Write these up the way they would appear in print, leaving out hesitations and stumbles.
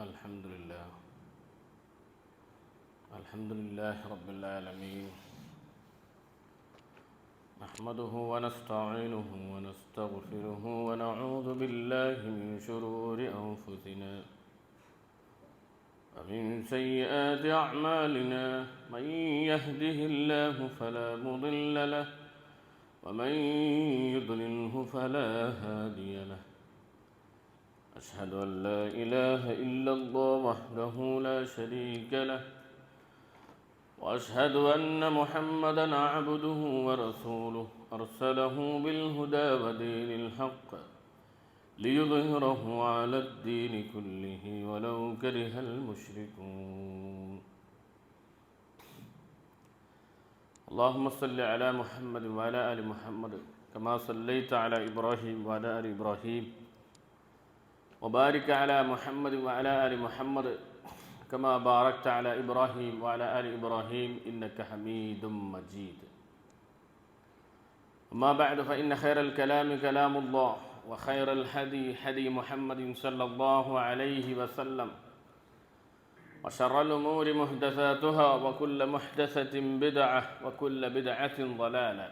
الحمد لله رب العالمين نحمده ونستعينه ونستغفره ونعوذ بالله من شرور أنفسنا ومن سيئات أعمالنا من يهده الله فلا مضل له ومن يضلله فلا هادي له أشهد أن لا إله إلا الله وحده لا شريك له وأشهد أن محمدًا عبده ورسوله أرسله بالهدى ودين الحق ليظهره على الدين كله ولو كره المشركون اللهم صل على محمد وعلى آل محمد كما صليت على إبراهيم وعلى آل إبراهيم وبارك على محمد وعلى آل محمد كما باركت على إبراهيم وعلى آل إبراهيم إنك حميد مجيد أما بعد فإن خير الكلام كلام الله وخير الهدي هدي محمد صلى الله عليه وسلم وشر الأمور محدثاتها وكل محدثة بدعة وكل بدعة ضلالة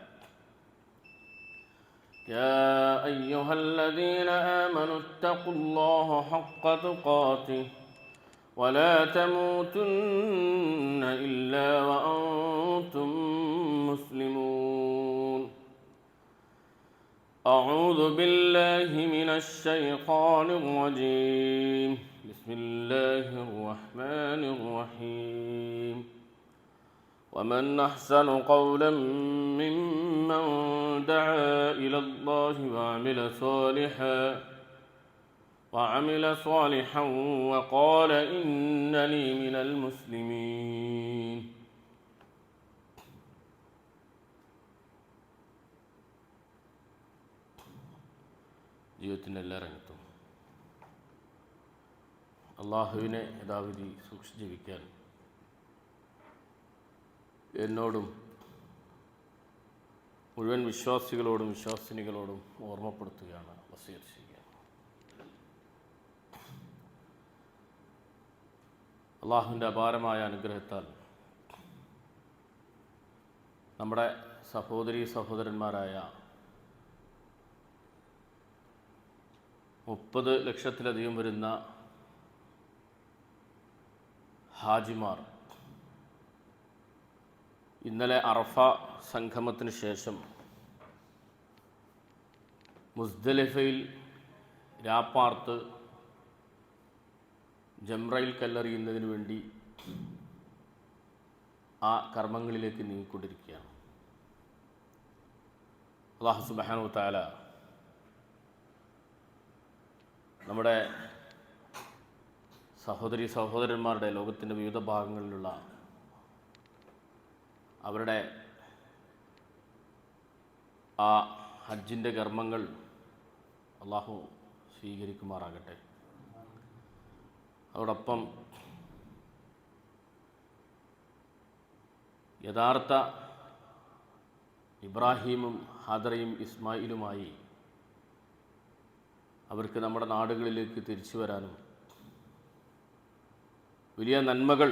يا أيها الذين آمنوا اتقوا الله حق تقاته ولا تموتن إلا وأنتم مسلمون أعوذ بالله من الشيطان الرجيم بسم الله الرحمن الرحيم ومن أحسن قولا ممن دعا إلى الله وعمل صالحا وقال إنني من المسلمين ജീവിതത്തിൻ്റെ എല്ലാ രംഗത്തും അള്ളാഹുവിനെ യഥാവിധി സൂക്ഷിച്ച് ജീവിക്കാൻ എന്നോടും മുഴുവൻ വിശ്വാസികളോടും വിശ്വാസിനികളോടും ഓർമ്മപ്പെടുത്തുകയാണ്, വസിയത്ത് ചെയ്യുക. അള്ളാഹുവിൻ്റെ അപാരമായ അനുഗ്രഹത്താൽ നമ്മുടെ സഹോദരീ സഹോദരന്മാരായ 30 ലക്ഷത്തിലധികം വരുന്ന ഹാജിമാർ ഇന്നലെ അറഫ സംഗമത്തിന് ശേഷം മുസ്ദലിഫയിൽ രാപ്പാർത്ത് ജംറയിൽ കല്ലെറിയുന്നതിന് വേണ്ടി ആ കർമ്മങ്ങളിലേക്ക് നീങ്ങിക്കൊണ്ടിരിക്കുകയാണ്. അല്ലാഹു സുബ്ഹാനഹു വ തആല നമ്മുടെ സഹോദരീ സഹോദരന്മാരുടെ ലോകത്തിൻ്റെ വിവിധ ഭാഗങ്ങളിലുള്ള അവരുടെ ആ ഹജ്ജിൻ്റെ കർമ്മങ്ങൾ അല്ലാഹു സ്വീകരിക്കുമാറാകട്ടെ. അതോടൊപ്പം യഥാർത്ഥ ഇബ്രാഹീമും ഹാദറയും ഇസ്മായിലുമായി അവർക്ക് നമ്മുടെ നാടുകളിലേക്ക് തിരിച്ചു വരാനും വലിയ നന്മകൾ,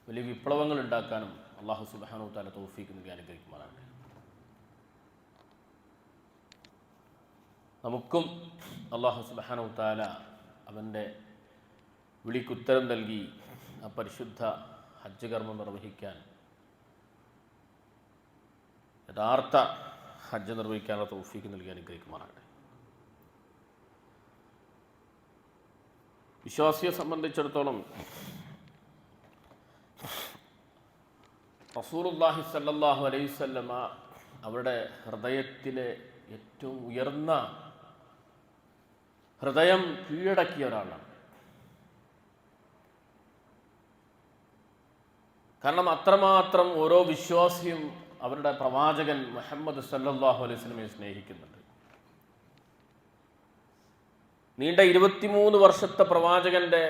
വലിയ വിപ്ലവങ്ങൾ ഉണ്ടാക്കാനും അല്ലാഹു സുബ്ഹാനഹു വ തആല തൗഫീഖ് നൽകി അനുഗ്രഹിക്കുമാറാകട്ടെ. നമുക്കും അല്ലാഹു സുബ്ഹാനഹു വ തആല അവൻ്റെ വിളിക്കുത്തരം നൽകി ആ പരിശുദ്ധ ഹജ്ജ് കർമ്മം നിർവഹിക്കാൻ, യഥാർത്ഥ ഹജ്ജ് നിർവഹിക്കാനുള്ള തൗഫീഖ് നൽകി അനുഗ്രഹിക്കുമാറാകട്ടെ. വിശ്വാസിയെ സംബന്ധിച്ചിടത്തോളം റസൂലുള്ളാഹി സ്വല്ലല്ലാഹു അലൈഹി വസല്ലമ അവരുടെ ഹൃദയത്തിലെ ഏറ്റവും ഉയർന്ന ഹൃദയം കീഴടക്കിയ ഒരാളാണ്. കാരണം അത്രമാത്രം ഓരോ വിശ്വാസിയും അവരുടെ പ്രവാചകൻ മുഹമ്മദ് സല്ലല്ലാഹു അലൈഹി വസല്ലമയെ സ്നേഹിക്കുന്നുണ്ട്. നീണ്ട 23 വർഷത്തെ പ്രവാചകൻ്റെ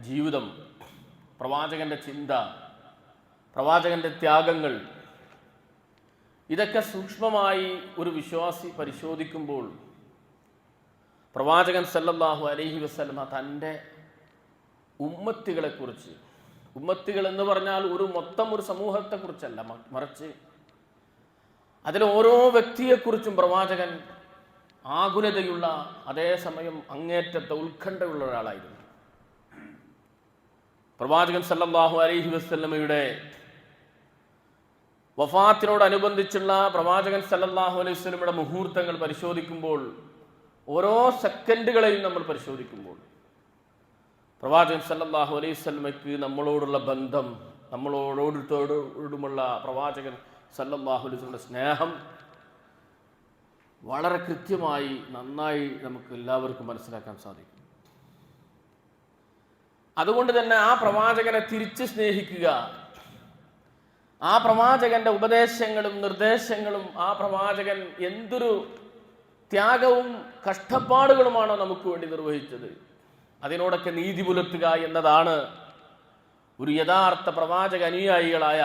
ജീവിതം, പ്രവാചകൻ്റെ ചിന്ത, പ്രവാചകൻ്റെ ത്യാഗങ്ങൾ, ഇതൊക്കെ സൂക്ഷ്മമായി ഒരു വിശ്വാസി പരിശോധിക്കുമ്പോൾ പ്രവാചകൻ സല്ലല്ലാഹു അലൈഹി വസല്ലമ തൻ്റെ ഉമ്മത്തികളെക്കുറിച്ച്, ഉമ്മത്തികൾ എന്ന് പറഞ്ഞാൽ ഒരു സമൂഹത്തെക്കുറിച്ചല്ല, മറിച്ച് അതിലെ ഓരോ വ്യക്തിയെക്കുറിച്ചും പ്രവാചകൻ ആകുലതയുള്ള, അതേസമയം അങ്ങേറ്റത്തെ ഉത്കണ്ഠയുള്ള ഒരാളായിരുന്നു. പ്രവാചകൻ സല്ലല്ലാഹു അലൈഹി വസല്ലമയുടെ വഫാത്തിനോടനുബന്ധിച്ചുള്ള പ്രവാചകൻ സല്ലല്ലാഹു അലൈഹി വസല്ലമയുടെ മുഹൂർത്തങ്ങൾ പരിശോധിക്കുമ്പോൾ, ഓരോ സെക്കൻഡുകളെയും നമ്മൾ പരിശോധിക്കുമ്പോൾ പ്രവാചകൻ സല്ലല്ലാഹു അലൈഹി വസല്ലമയ്ക്ക് നമ്മളോടുള്ള ബന്ധം, നമ്മളോടുമുള്ള പ്രവാചകൻ സല്ലല്ലാഹു അലൈഹി വസല്ലമയുടെ സ്നേഹം വളരെ കൃത്യമായി നന്നായി നമുക്ക് എല്ലാവർക്കും മനസ്സിലാക്കാൻ സാധിക്കും. അതുകൊണ്ട് തന്നെ ആ പ്രവാചകനെ തിരിച്ച് സ്നേഹിക്കുക, ആ പ്രവാചകന്റെ ഉപദേശങ്ങളും നിർദ്ദേശങ്ങളും, ആ പ്രവാചകൻ എന്തൊരു ത്യാഗവും കഷ്ടപ്പാടുകളുമാണോ നമുക്ക് വേണ്ടി നിർവഹിച്ചത്, അതിനോടൊക്കെ നീതി പുലർത്തുക എന്നതാണ് ഒരു യഥാർത്ഥ പ്രവാചക അനുയായികളായ,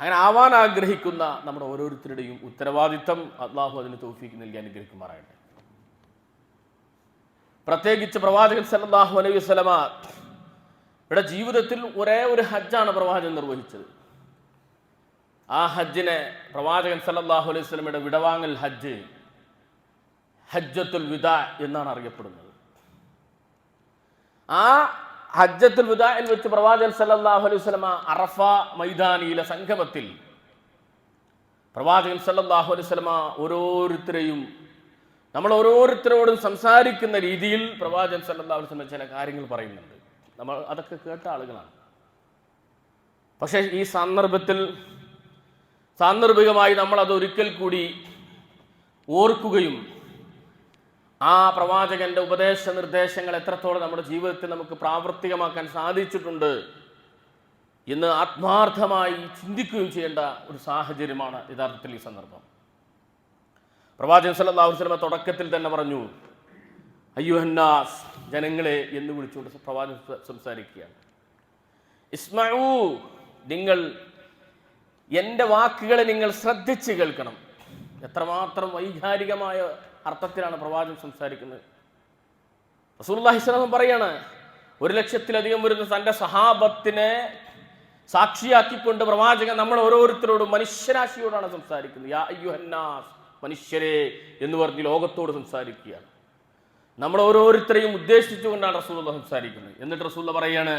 അങ്ങനെ ആവാൻ ആഗ്രഹിക്കുന്ന നമ്മുടെ ഓരോരുത്തരുടെയും ഉത്തരവാദിത്തം. അള്ളാഹു അതിന് തൗഫീഖ് നൽകി അനുഗ്രഹിക്കുമാറാകട്ടെ. പ്രത്യേകിച്ച് പ്രവാചകൻ സല്ലല്ലാഹു അലൈഹി വസല്ലമ യുടെ ജീവിതത്തിൽ ഒരേ ഒരു ഹജ്ജാണ് പ്രവാചകൻ നിർവഹിച്ചത്. ആ ഹജ്ജിനെ പ്രവാചകൻ സല്ലല്ലാഹു അലൈഹി വസല്ലമയുടെ വിടവാങ്ങൽ ഹജ്ജ്, ഹജ്ജത്തുൽ വിദാ എന്നാണ് അറിയപ്പെടുന്നത്. ആ ഹജ്ജത്തുൽ വിദാഇൽ വെച്ച് പ്രവാചകൻ സല്ലല്ലാഹു അലൈഹി വസല്ലമ അറഫ മൈതാനിയിലെ സംഗമത്തിൽ പ്രവാചകൻ സല്ലല്ലാഹു അലൈഹി വസല്ലമ നമ്മൾ ഓരോരുത്തരോടും സംസാരിക്കുന്ന രീതിയിൽ പ്രവാചകൻ സല്ലല്ലാഹു അലൈഹി വസല്ലമ ചില കാര്യങ്ങൾ പറയുന്നുണ്ട്. നമ്മൾ അതൊക്കെ കേട്ട ആളുകളാണ്. പക്ഷേ ഈ സാന്ദർഭികമായി നമ്മൾ അത് ഒരിക്കൽ കൂടി ഓർക്കുകയും ആ പ്രവാചകന്റെ ഉപദേശ നിർദ്ദേശങ്ങൾ എത്രത്തോളം നമ്മുടെ ജീവിതത്തിൽ നമുക്ക് പ്രാവർത്തികമാക്കാൻ സാധിച്ചിട്ടുണ്ട് എന്ന് ആത്മാർത്ഥമായി ചിന്തിക്കുകയും ചെയ്യേണ്ട ഒരു സാഹചര്യമാണ് യഥാർത്ഥത്തിൽ ഈ സന്ദർഭം. പ്രവാചകൻ സല്ലല്ലാഹു അലൈഹി വസല്ലം തുടക്കത്തിൽ തന്നെ പറഞ്ഞു, അയ്യുഹന്നാസ്, ജനങ്ങളെ എന്ന് വിളിച്ചുകൊണ്ട് പ്രവാചകൻ സംസാരിക്കുകയാണ്. ഇസ്മഊ, നിങ്ങൾ എൻ്റെ വാക്കുകളെ നിങ്ങൾ ശ്രദ്ധിച്ച് കേൾക്കണം. എത്രമാത്രം വൈകാരികമായ അർത്ഥത്തിലാണ് പ്രവാചകൻ സംസാരിക്കുന്നത്. റസൂലുള്ളാഹി സ്വല്ലല്ലാഹു അലൈഹി വസല്ലം പറയാണ്, 1,00,000-ലധികം വരുന്ന തൻ്റെ സഹാബത്തിനെ സാക്ഷിയാക്കിക്കൊണ്ട് പ്രവാചകൻ നമ്മൾ ഓരോരുത്തരോടും മനുഷ്യരാശിയോടാണ് സംസാരിക്കുന്നത്. യാ അയ്യുഹന്നാസ്, മനുഷ്യരെ എന്ന് പറഞ്ഞ് ലോകത്തോട് സംസാരിക്കുകയാണ്. നമ്മൾ ഓരോരുത്തരെയും ഉദ്ദേശിച്ചുകൊണ്ടാണ് റസൂലുള്ളാഹി സംസാരിക്കുന്നത്. എന്നിട്ട് റസൂലുള്ളാഹി പറയാണ്,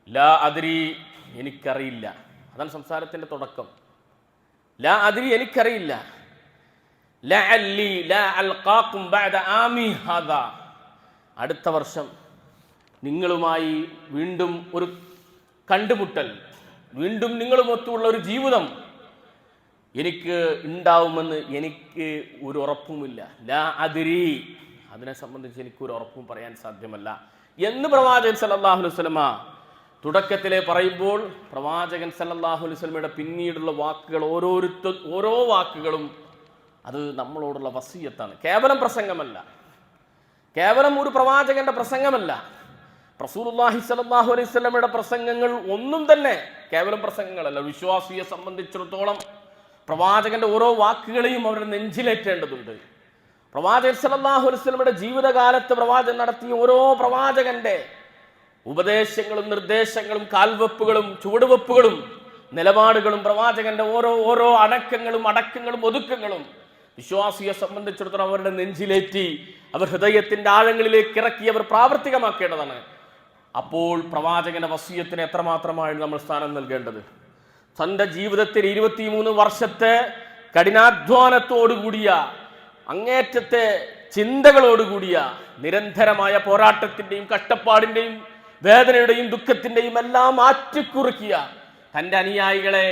ലാ അദ്രി, എനിക്കറിയില്ല. അതാണ് സംസാരത്തിന്റെ തുടക്കം. ലാ അദ്രി, എനിക്കറിയില്ല. ലഅല്ലി ലാ അൽഖാകും ബഅദ ആമി ഹാദാ, അടുത്ത വർഷം നിങ്ങളുമായി വീണ്ടും ഒരു കണ്ടുമുട്ടൽ, വീണ്ടും നിങ്ങളുമൊത്തുള്ള ഒരു ജീവിതം എനിക്ക് ഉണ്ടാവുമെന്ന് എനിക്ക് ഒരു ഉറപ്പുമില്ല. ലാ അദ്രി, അതിനെ സംബന്ധിച്ച് എനിക്കൊരു ഉറപ്പും പറയാൻ സാധ്യമല്ല എന്ന് പ്രവാചകൻ സല്ലല്ലാഹു അലൈഹി വസല്ലമ തുടക്കത്തിലെ പറയുമ്പോൾ, പ്രവാചകൻ സല്ലല്ലാഹു അലൈഹി വസല്ലമയുടെ പിന്നീടുള്ള വാക്കുകൾ ഓരോ വാക്കുകളും അത് നമ്മളോടുള്ള വസിയത്താണ്. കേവലം പ്രസംഗമല്ല, കേവലം ഒരു പ്രവാചകന്റെ പ്രസംഗമല്ല. റസൂലുള്ളാഹി സ്വല്ലല്ലാഹു അലൈഹി വസല്ലമയുടെ പ്രസംഗങ്ങൾ ഒന്നും തന്നെ കേവലം പ്രസംഗങ്ങളല്ല. വിശ്വാസിയെ സംബന്ധിച്ചിടത്തോളം പ്രവാചകന്റെ ഓരോ വാക്കുകളെയും അവരുടെ നെഞ്ചിലേറ്റേണ്ടതുണ്ട്. പ്രവാചകൻ സല്ലല്ലാഹു അലൈഹി വസല്ലമയുടെ ജീവിതകാലത്ത് പ്രവാചകൻ നടത്തിയ ഓരോ പ്രവാചകന്റെ ഉപദേശങ്ങളും നിർദ്ദേശങ്ങളും കാൽവെപ്പുകളും ചുവടുവെപ്പുകളും നിലപാടുകളും പ്രവാചകന്റെ ഓരോ അടക്കങ്ങളും ഒതുക്കങ്ങളും വിശ്വാസിയെ സംബന്ധിച്ചിടത്തോളം അവരുടെ നെഞ്ചിലേറ്റി അവർ ഹൃദയത്തിന്റെ ആഴങ്ങളിലേക്ക് ഇറക്കി അവർ പ്രാവർത്തികമാക്കേണ്ടതാണ്. അപ്പോൾ പ്രവാചകന്റെ വസിയത്തിന് എത്രമാത്രമാണ് നമ്മൾ സ്ഥാനം നൽകേണ്ടത്. തൻ്റെ ജീവിതത്തിൽ 23 വർഷത്തെ കഠിനാധ്വാനത്തോടുകൂടിയ, അങ്ങേറ്റത്തെ ചിന്തകളോടുകൂടിയ, നിരന്തരമായ പോരാട്ടത്തിന്റെയും കഷ്ടപ്പാടിന്റെയും വേദനയുടെയും ദുഃഖത്തിന്റെയും എല്ലാം മാറ്റിക്കുറിക്കിയ തൻ്റെ അനുയായികളെ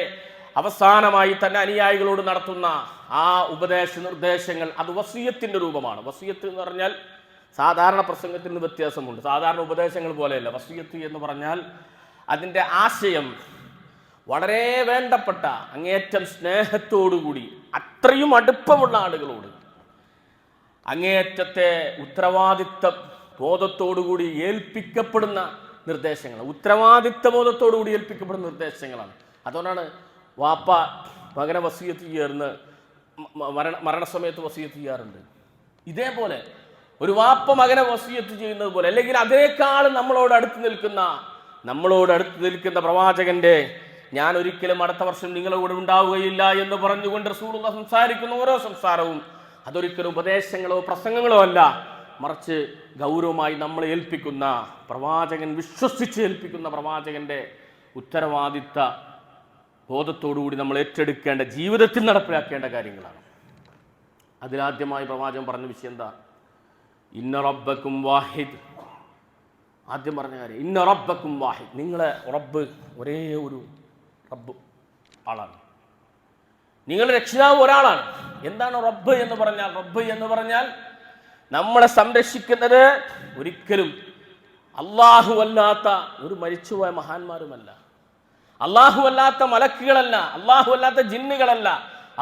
അവസാനമായി തൻ്റെ അനുയായികളോട് നടത്തുന്ന ആ ഉപദേശ നിർദ്ദേശങ്ങൾ, അത് വസിയത്തിന്റെ രൂപമാണ്. വസിയത്ത് എന്ന് പറഞ്ഞാൽ സാധാരണ പ്രസംഗത്തിൽ നിന്ന് വ്യത്യാസമുണ്ട്. സാധാരണ ഉപദേശങ്ങൾ പോലെയല്ല. വസിയത്ത് എന്ന് പറഞ്ഞാൽ അതിൻ്റെ ആശയം വളരെ വേണ്ടപ്പെട്ട, അങ്ങേറ്റം സ്നേഹത്തോടുകൂടി, അത്രയും അടുപ്പമുള്ള ആളുകളോട് അങ്ങേറ്റത്തെ ഉത്തരവാദിത്ത ബോധത്തോടുകൂടി ഏൽപ്പിക്കപ്പെടുന്ന നിർദ്ദേശങ്ങൾ, ഉത്തരവാദിത്ത ബോധത്തോടുകൂടി ഏൽപ്പിക്കപ്പെടുന്ന നിർദ്ദേശങ്ങളാണ്. അതുകൊണ്ടാണ് വാപ്പ മകനെ വസിയത്ത് ചെയ്യാറുണ്ട്, മരണസമയത്ത് വസിയത്ത് ചെയ്യാറുണ്ട്. ഇതേപോലെ ഒരു വാപ്പ മകനെ വസിയത്ത് ചെയ്യുന്നത് പോലെ, അല്ലെങ്കിൽ അതിനേക്കാളും നമ്മളോട് അടുത്ത് നിൽക്കുന്ന പ്രവാചകന്റെ ഞാൻ ഒരിക്കലും അടുത്ത വർഷം നിങ്ങളുടെ കൂടെ ഉണ്ടാവുകയില്ല എന്ന് പറഞ്ഞുകൊണ്ട് റസൂലുള്ളാഹി സംസാരിക്കുന്ന ഓരോ സംസാരവും അതൊരിക്കലും ഉപദേശങ്ങളോ പ്രസംഗങ്ങളോ അല്ല, മറിച്ച് ഗൗരവമായി നമ്മളെ ഏൽപ്പിക്കുന്ന പ്രവാചകൻ, വിശ്വസിച്ച് ഏൽപ്പിക്കുന്ന പ്രവാചകന്റെ ഉത്തരവാദിത്ത ബോധത്തോടുകൂടി നമ്മൾ ഏറ്റെടുക്കേണ്ട, ജീവിതത്തിൽ നടപ്പിലാക്കേണ്ട കാര്യങ്ങളാണ്. അതിലാദ്യമായി പ്രവാചകൻ പറഞ്ഞ വിഷയം എന്താ? ഇന്ന റബ്ബക്കും വാഹിദ്. ആദ്യം പറഞ്ഞ കാര്യം ഇന്ന റബ്ബക്കും വാഹിദ്, നിങ്ങളെ റബ്ബ് ഒരേ ഒരു റബ്ബ് ആളാണ്, നിങ്ങളുടെ രക്ഷിതാവ് ഒരാളാണ്. എന്താണ് റബ്ബ് എന്ന് പറഞ്ഞാൽ? റബ്ബ് എന്ന് പറഞ്ഞാൽ നമ്മളെ സംരക്ഷിക്കുന്നത് ഒരിക്കലും അല്ലാഹു അല്ലാത്ത ഒരു മരിച്ചുപോയ മഹാന്മാരുമല്ല, അല്ലാഹു അല്ലാത്ത മലക്കുകളല്ല, അല്ലാഹു അല്ലാത്ത ജിന്നുകളല്ല,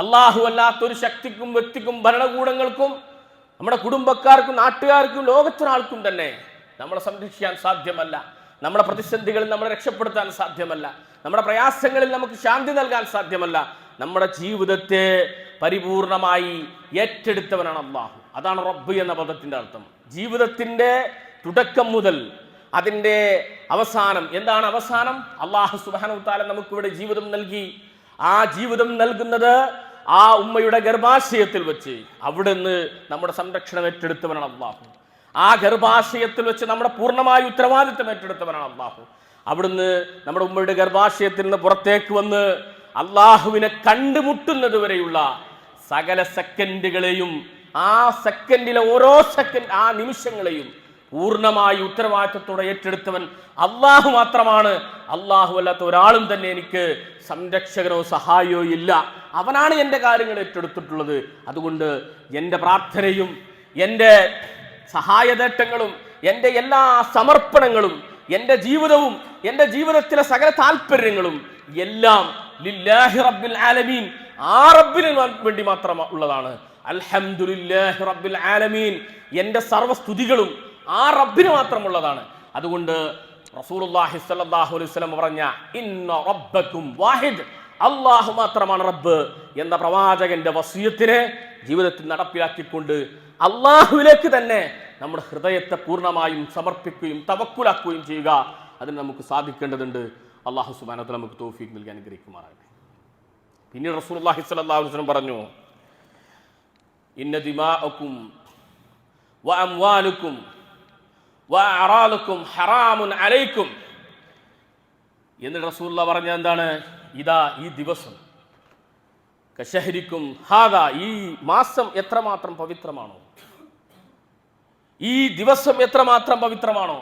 അല്ലാഹു അല്ലാത്ത ഒരു ശക്തിക്കും വ്യക്തിക്കും ഭരണകൂടങ്ങൾക്കും നമ്മുടെ കുടുംബക്കാർക്കും നാട്ടുകാർക്കും ലോകത്തൊരാൾക്കും തന്നെ നമ്മളെ സംരക്ഷിക്കാൻ സാധ്യമല്ല. നമ്മുടെ പ്രതിസന്ധികളിൽ നമ്മളെ രക്ഷപ്പെടുത്താൻ സാധ്യമല്ല. നമ്മുടെ പ്രയാസങ്ങളിൽ നമുക്ക് ശാന്തി നൽകാൻ സാധ്യമല്ല. നമ്മുടെ ജീവിതത്തെ പരിപൂർണമായി ഏറ്റെടുത്തവനാണ് അല്ലാഹു. അതാണ് റബ്ബ് എന്ന പദത്തിന്റെ അർത്ഥം. ജീവിതത്തിന്റെ തുടക്കം മുതൽ അതിൻ്റെ അവസാനം. എന്താണ് അവസാനം? അല്ലാഹു സുബ്ഹാനഹു വ തആല നമുക്കിവിടെ ജീവിതം നൽകി. ആ ജീവിതം നൽകുന്നത് ആ ഉമ്മയുടെ ഗർഭാശയത്തിൽ വെച്ച് അവിടുന്ന് നമ്മുടെ സംരക്ഷണം ഏറ്റെടുത്തവനാണ് അല്ലാഹു. ആ ഗർഭാശയത്തിൽ വെച്ച് നമ്മുടെ പൂർണ്ണമായ ഉത്തരവാദിത്വം ഏറ്റെടുത്തവനാണ് അല്ലാഹു. അവിടുന്ന് നമ്മുടെ ഉമ്മയുടെ ഗർഭാശയത്തിൽ നിന്ന് പുറത്തേക്ക് വന്ന് അല്ലാഹുവിനെ കണ്ടുമുട്ടുന്നത് വരെയുള്ള സകല സെക്കൻഡുകളെയും, ആ സെക്കൻഡിലെ ഓരോ സെക്കൻഡ്, ആ നിമിഷങ്ങളെയും പൂർണ്ണമായി ഉത്തരവാദിത്വത്തോടെ ഏറ്റെടുത്തവൻ അല്ലാഹു മാത്രമാണ്. അല്ലാഹു അല്ലാത്ത ഒരാളും തന്നെ എനിക്ക് സംരക്ഷകനോ സഹായിയോ ഇല്ല. അവനാണ് എൻ്റെ കാര്യങ്ങൾ ഏറ്റെടുത്തിട്ടുള്ളത്. അതുകൊണ്ട് എൻ്റെ പ്രാർത്ഥനയും എൻ്റെ സഹായതേട്ടങ്ങളും എൻ്റെ എല്ലാ സമർപ്പണങ്ങളും എൻ്റെ ജീവിതവും എൻ്റെ ജീവിതത്തിലെ സകല താല്പര്യങ്ങളും എല്ലാം ലില്ലാഹി റബ്ബിൽ ആലമീൻ, ആ റബ്ബിന് വേണ്ടി മാത്രം ഉള്ളതാണ്. അൽഹംദുലില്ലാഹി റബ്ബിൽ ആലമീൻ, എൻ്റെ സർവ്വസ്തുതികളും ആ റബ്ബിന് മാത്രമുള്ളതാണ്. അതുകൊണ്ട് റസൂലുള്ളാഹി സ്വല്ലല്ലാഹു അലൈഹി വസല്ലം പറഞ്ഞ ഇന്ന റബ്ബക്കും വാഹിദ്, അല്ലാഹു മാത്രമാണ് റബ്ബ് എന്ന പ്രവാചകന്റെ വസിയത്തിനെ ജീവിതത്തിൽ നടപ്പിലാക്കിക്കൊണ്ട് അല്ലാഹുവിലേക്ക് തന്നെ നമ്മുടെ ഹൃദയത്തെ പൂർണ്ണമായും സമർപ്പിക്കുകയും തവക്കുലാക്കുകയും ചെയ്യുക. അതിന് നമുക്ക് സാധിക്കേണ്ടതുണ്ട്. അല്ലാഹു സുബ്ഹാനഹു വ തആല നമുക്ക് തൗഫീഖ് നൽകി അനുഗ്രഹിക്കുമാറാകട്ടെ. പിന്നീട് റസൂലുള്ളാഹി സ്വല്ലല്ലാഹു അലൈഹി വസല്ലം പറഞ്ഞു, ഇന്ന ദിമാഅക്കും വഅംവാലുക്കും വഅറാലുക്കും ഹറാമുൻ അലൈക്കും. എന്നിട്ട് റസൂലുള്ളാഹി പറഞ്ഞ എന്താണ്? ഇതാ ഈ ദിവസം, കശഹരിക്കും ഹാദാ, ഈ മാസം എത്രമാത്രം പവിത്രമാണോ, ഈ ദിവസം എത്രമാത്രം പവിത്രമാണോ.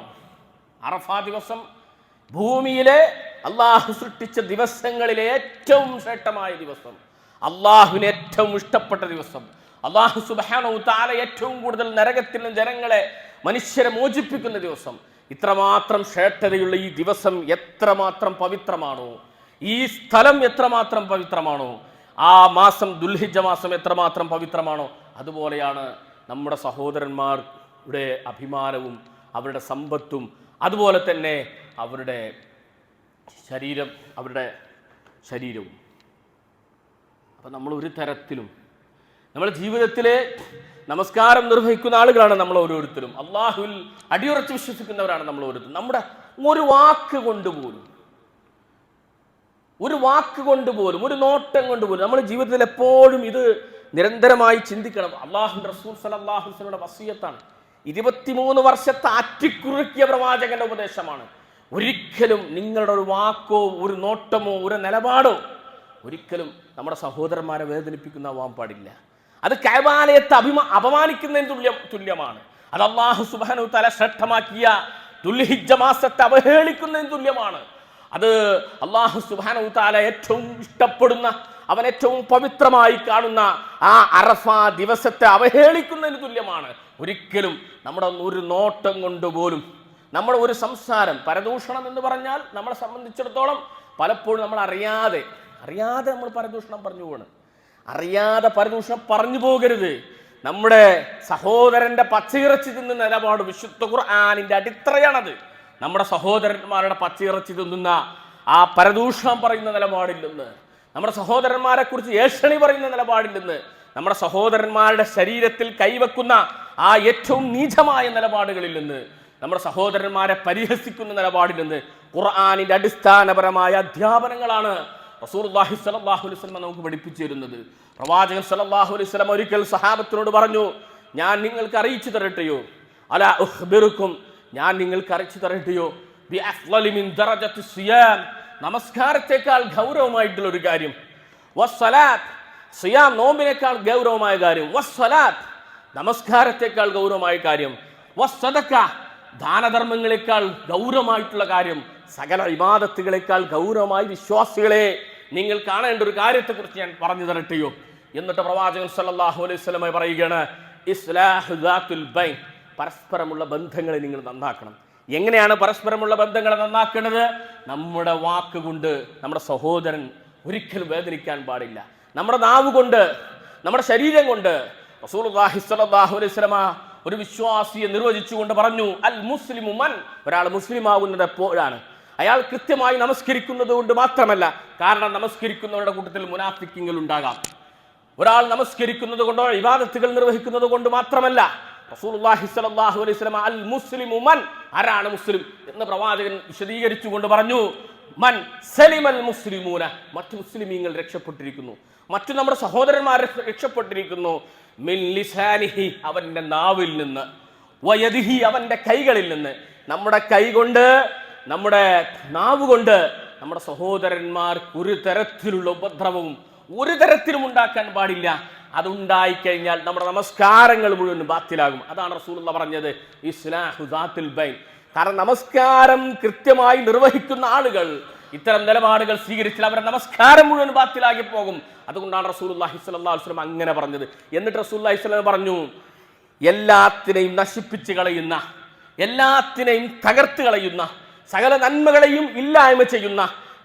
അറഫാ ദിവസം ഭൂമിയിലെ അല്ലാഹു സൃഷ്ടിച്ച ദിവസങ്ങളിലെ ഏറ്റവും ശ്രേഷ്ഠമായ ദിവസം, അല്ലാഹുവിന് ഏറ്റവും ഇഷ്ടപ്പെട്ട ദിവസം, അല്ലാഹു സുബ്ഹാനഹു വ തആല ഏറ്റവും കൂടുതൽ നരകത്തിൽ നിന്ന് ജനങ്ങളെ, മനുഷ്യരെ മോചിപ്പിക്കുന്ന ദിവസം, ഇത്രമാത്രം ശ്രേഷ്ഠതയുള്ള ഈ ദിവസം എത്രമാത്രം പവിത്രമാണോ, ഈ സ്ഥലം എത്രമാത്രം പവിത്രമാണോ, ആ മാസം ദുൽഹിജ്ജ മാസം എത്രമാത്രം പവിത്രമാണോ, അതുപോലെയാണ് നമ്മുടെ സഹോദരന്മാരുടെ അഭിമാനവും അവരുടെ സമ്പത്തും അതുപോലെ തന്നെ അവരുടെ ശരീരവും. അപ്പം നമ്മൾ ഒരു തരത്തിലും നമ്മുടെ ജീവിതത്തിലെ നമസ്കാരം നിർവഹിക്കുന്ന ആളുകളാണ് നമ്മൾ ഓരോരുത്തരും. അള്ളാഹുവിൽ അടിയുറച്ച് വിശ്വസിക്കുന്നവരാണ് നമ്മൾ ഓരോരുത്തരും. നമ്മുടെ ഒരു വാക്ക് കൊണ്ടുപോലും, ഒരു നോട്ടം കൊണ്ടുപോലും നമ്മുടെ ജീവിതത്തിൽ എപ്പോഴും ഇത് നിരന്തരമായി ചിന്തിക്കണം. അല്ലാഹുവിന്റെ റസൂൽ സല്ലല്ലാഹു അലൈഹി വസല്ലമയുടെ വസിയത്താണ്. 23 വർഷത്തെ അറ്റിക്കുറുക്കിയ പ്രവാചകന്റെ ഉപദേശമാണ്. ഒരിക്കലും നിങ്ങളുടെ ഒരു വാക്കോ ഒരു നോട്ടമോ ഒരു നിലപാടോ ഒരിക്കലും നമ്മുടെ സഹോദരന്മാരെ വേദനിപ്പിക്കുന്നതാവാൻ പാടില്ല. അത് കഅബാലയത്തെ അപമാനിക്കുന്നതിന് തുല്യമാണ്. അത് അല്ലാഹു സുബ്ഹാനഹു വ തആല ശ്രേഷ്ഠമാക്കിയ ദുൽഹിജ്ജ മാസത്തെ അവഹേളിക്കുന്നതിന് തുല്യമാണ്. അത് അല്ലാഹു സുബ്ഹാനഹു വ തആല ഏറ്റവും ഇഷ്ടപ്പെടുന്ന, അവൻ ഏറ്റവും പവിത്രമായി കാണുന്ന ആ അറഫ ദിവസത്തെ അവഹേളിക്കുന്നതിന് തുല്യമാണ്. ഒരിക്കലും നമ്മുടെ ഒരു നോട്ടം കൊണ്ടുപോലും, നമ്മുടെ ഒരു സംസാരം, പരദൂഷണം എന്ന് പറഞ്ഞാൽ നമ്മളെ സംബന്ധിച്ചിടത്തോളം പലപ്പോഴും നമ്മൾ അറിയാതെ നമ്മൾ പരദൂഷണം പറഞ്ഞു പോകണം. അറിയാതെ പരദൂഷണം പറഞ്ഞു പോകരുത്. നമ്മുടെ സഹോദരന്റെ പച്ചയിറച്ചി തിന്നുന്ന നിലപാട് വിശുദ്ധ ഖുർആനിന്റെ അടിത്തറയാണത്. നമ്മുടെ സഹോദരന്മാരുടെ പച്ചയിറച്ചി തിന്നുന്ന ആ പരദൂഷണം പറയുന്ന നിലപാടിൽ നിന്ന്, നമ്മുടെ സഹോദരന്മാരെ കുറിച്ച് ഏഷണി പറയുന്ന നിലപാടിൽ നിന്ന് നമ്മുടെ സഹോദരന്മാരുടെ ശരീരത്തിൽ കൈവെക്കുന്ന ആ ഏറ്റവും നീചമായ നിലപാടുകളിൽ നിന്ന്, നമ്മുടെ സഹോദരന്മാരെ പരിഹസിക്കുന്ന നിലപാടിൽ നിന്ന് ഖുർആനിന്റെ അടിസ്ഥാനപരമായ അധ്യാപനങ്ങളാണ് റസൂലുള്ളാഹി സ്വല്ലല്ലാഹു അലൈഹി വസല്ലം നമുക്ക് പഠിപ്പിച്ചു തരുന്നത്. പ്രവാചകൻ സ്വല്ലല്ലാഹു അലൈഹി വസല്ലം ഒരിക്കൽ സഹാബത്തിനോട് പറഞ്ഞു, ഞാൻ നിങ്ങൾക്ക് അറിയിച്ചു തരട്ടെയോ, അലാ ഉഖ്ബിറുക്കും, ഞാൻ നിങ്ങൾക്ക് അറിയിച്ചു തരട്ടെയോ, ബി അഫ്ളലി മിൻ ദറജത്തി സിയാം, നമസ്കാരത്തെക്കാൾ ഗൗരവമായിട്ടുള്ള ഒരു കാര്യം, വസ്സലാത്ത്, സിയാം നോമ്പിനേക്കാൾ ഗൗരവമായ കാര്യം, വസ്സലാത്ത്, നമസ്കാരത്തെക്കാൾ ഗൗരവമായ കാര്യം, വസ്സദഖ, ദാനധർമ്മങ്ങളെക്കാൾ ഗൗരവമായിട്ടുള്ള കാര്യം, സകല ഇബാദത്തുകളെക്കാൾ ഗൗരവമായി വിശ്വാസികളെ നിങ്ങൾ കാണേണ്ട ഒരു കാര്യത്തെക്കുറിച്ച് ഞാൻ പറഞ്ഞു തരട്ടെയോ. എന്നിട്ട് പ്രവാചകൻ സല്ലല്ലാഹു അലൈഹി വസല്ലം പറയുകയാണ്, ഇസ്ലാഹു ദാത്തുൽ ബൈൻ, പരസ്പരമുള്ള ബന്ധങ്ങളെ നിങ്ങൾ നന്നാക്കണം. എങ്ങനെയാണ് പരസ്പരമുള്ള ബന്ധങ്ങളെ നന്നാക്കുന്നത്? നമ്മുടെ വാക്കുകൊണ്ട് നമ്മുടെ സഹോദരൻ ഒരിക്കലും വേദനിക്കാൻ പാടില്ല. നമ്മുടെ നാവ് കൊണ്ട്, നമ്മുടെ ശരീരം കൊണ്ട് റസൂലുള്ളാഹി സ്വല്ലല്ലാഹു അലൈഹി വസല്ലം ഒരു വിശ്വാസിയെ നിർവചിച്ചുകൊണ്ട് പറഞ്ഞു, അൽ മുസ്ലിമു മൻ, ഒരാൾ മുസ്ലിം ആകുന്നത് എപ്പോഴാണ്? അയാൾ കൃത്യമായി നമസ്കരിക്കുന്നത് കൊണ്ട് മാത്രമല്ല, കാരണം നമസ്കരിക്കുന്നവരുടെ കൂട്ടത്തിൽ മുനാഫിക്കുകൾ ഉണ്ടാകാം. ഒരാൾ നമസ്കരിക്കുന്നത് കൊണ്ടോ ഇബാദത്തുകൾ നിർവഹിക്കുന്നത് കൊണ്ട് മാത്രമല്ല, റസൂലുള്ളാഹി സ്വല്ലല്ലാഹു അലൈഹി വസല്ലം അൽ മുസ്ലിമു മൻ, ആരാണ് മുസ്ലിം എന്ന് പ്രവാചകൻ വിശദീകരിച്ചുകൊണ്ട് പറഞ്ഞു, മൻ സലിമൽ മുസ്ലിമൂന, മറ്റു മുസ്ലിമീങ്ങൾ രക്ഷപ്പെട്ടിരിക്കുന്നു, മറ്റു നമ്മുടെ സഹോദരന്മാർ രക്ഷപ്പെട്ടിരിക്കുന്നു, മിൻ ലിസാനിഹി, അവന്റെ നാവിൽ നിന്ന്, വയദിഹി, അവന്റെ കൈകളിൽ നിന്ന്. നമ്മുടെ കൈ കൊണ്ട്, നമ്മുടെ നാവ് കൊണ്ട് നമ്മുടെ സഹോദരന്മാർക്ക് ഒരു തരത്തിലുള്ള ഉപദ്രവവും ഒരു തരത്തിലും ഉണ്ടാക്കാൻ പാടില്ല. അതുണ്ടായിക്കഴിഞ്ഞാൽ നമ്മുടെ നമസ്കാരങ്ങൾ മുഴുവൻ ബാത്തിലാകും. അതാണ് റസൂലുള്ളാഹി പറഞ്ഞത്, ഇസ്ലാഹു ദാത്തുൽ ബൈൻ. കാരണം നമസ്കാരം കൃത്യമായി നിർവഹിക്കുന്ന ആളുകൾ ഇത്തരം നിലപാടുകൾ സ്വീകരിച്ചാൽ അവരുടെ നമസ്കാരം മുഴുവൻ ബാത്തിലാകി പോകും. അതുകൊണ്ടാണ് റസൂലുള്ളാഹി സ്വല്ലല്ലാഹു അലൈഹി വസല്ലം അങ്ങനെ പറഞ്ഞത്. എന്നിട്ട് റസൂലുള്ളാഹി സ്വല്ലല്ലാഹു അലൈഹി വസല്ലം പറഞ്ഞു, എല്ലാത്തിനെയും നശിപ്പിച്ച് കളയുന്ന, എല്ലാത്തിനെയും തകർത്ത് കളയുന്ന, സകല നന്മകളെയും ഇല്ലായ്മ ചെയ്യുന്ന,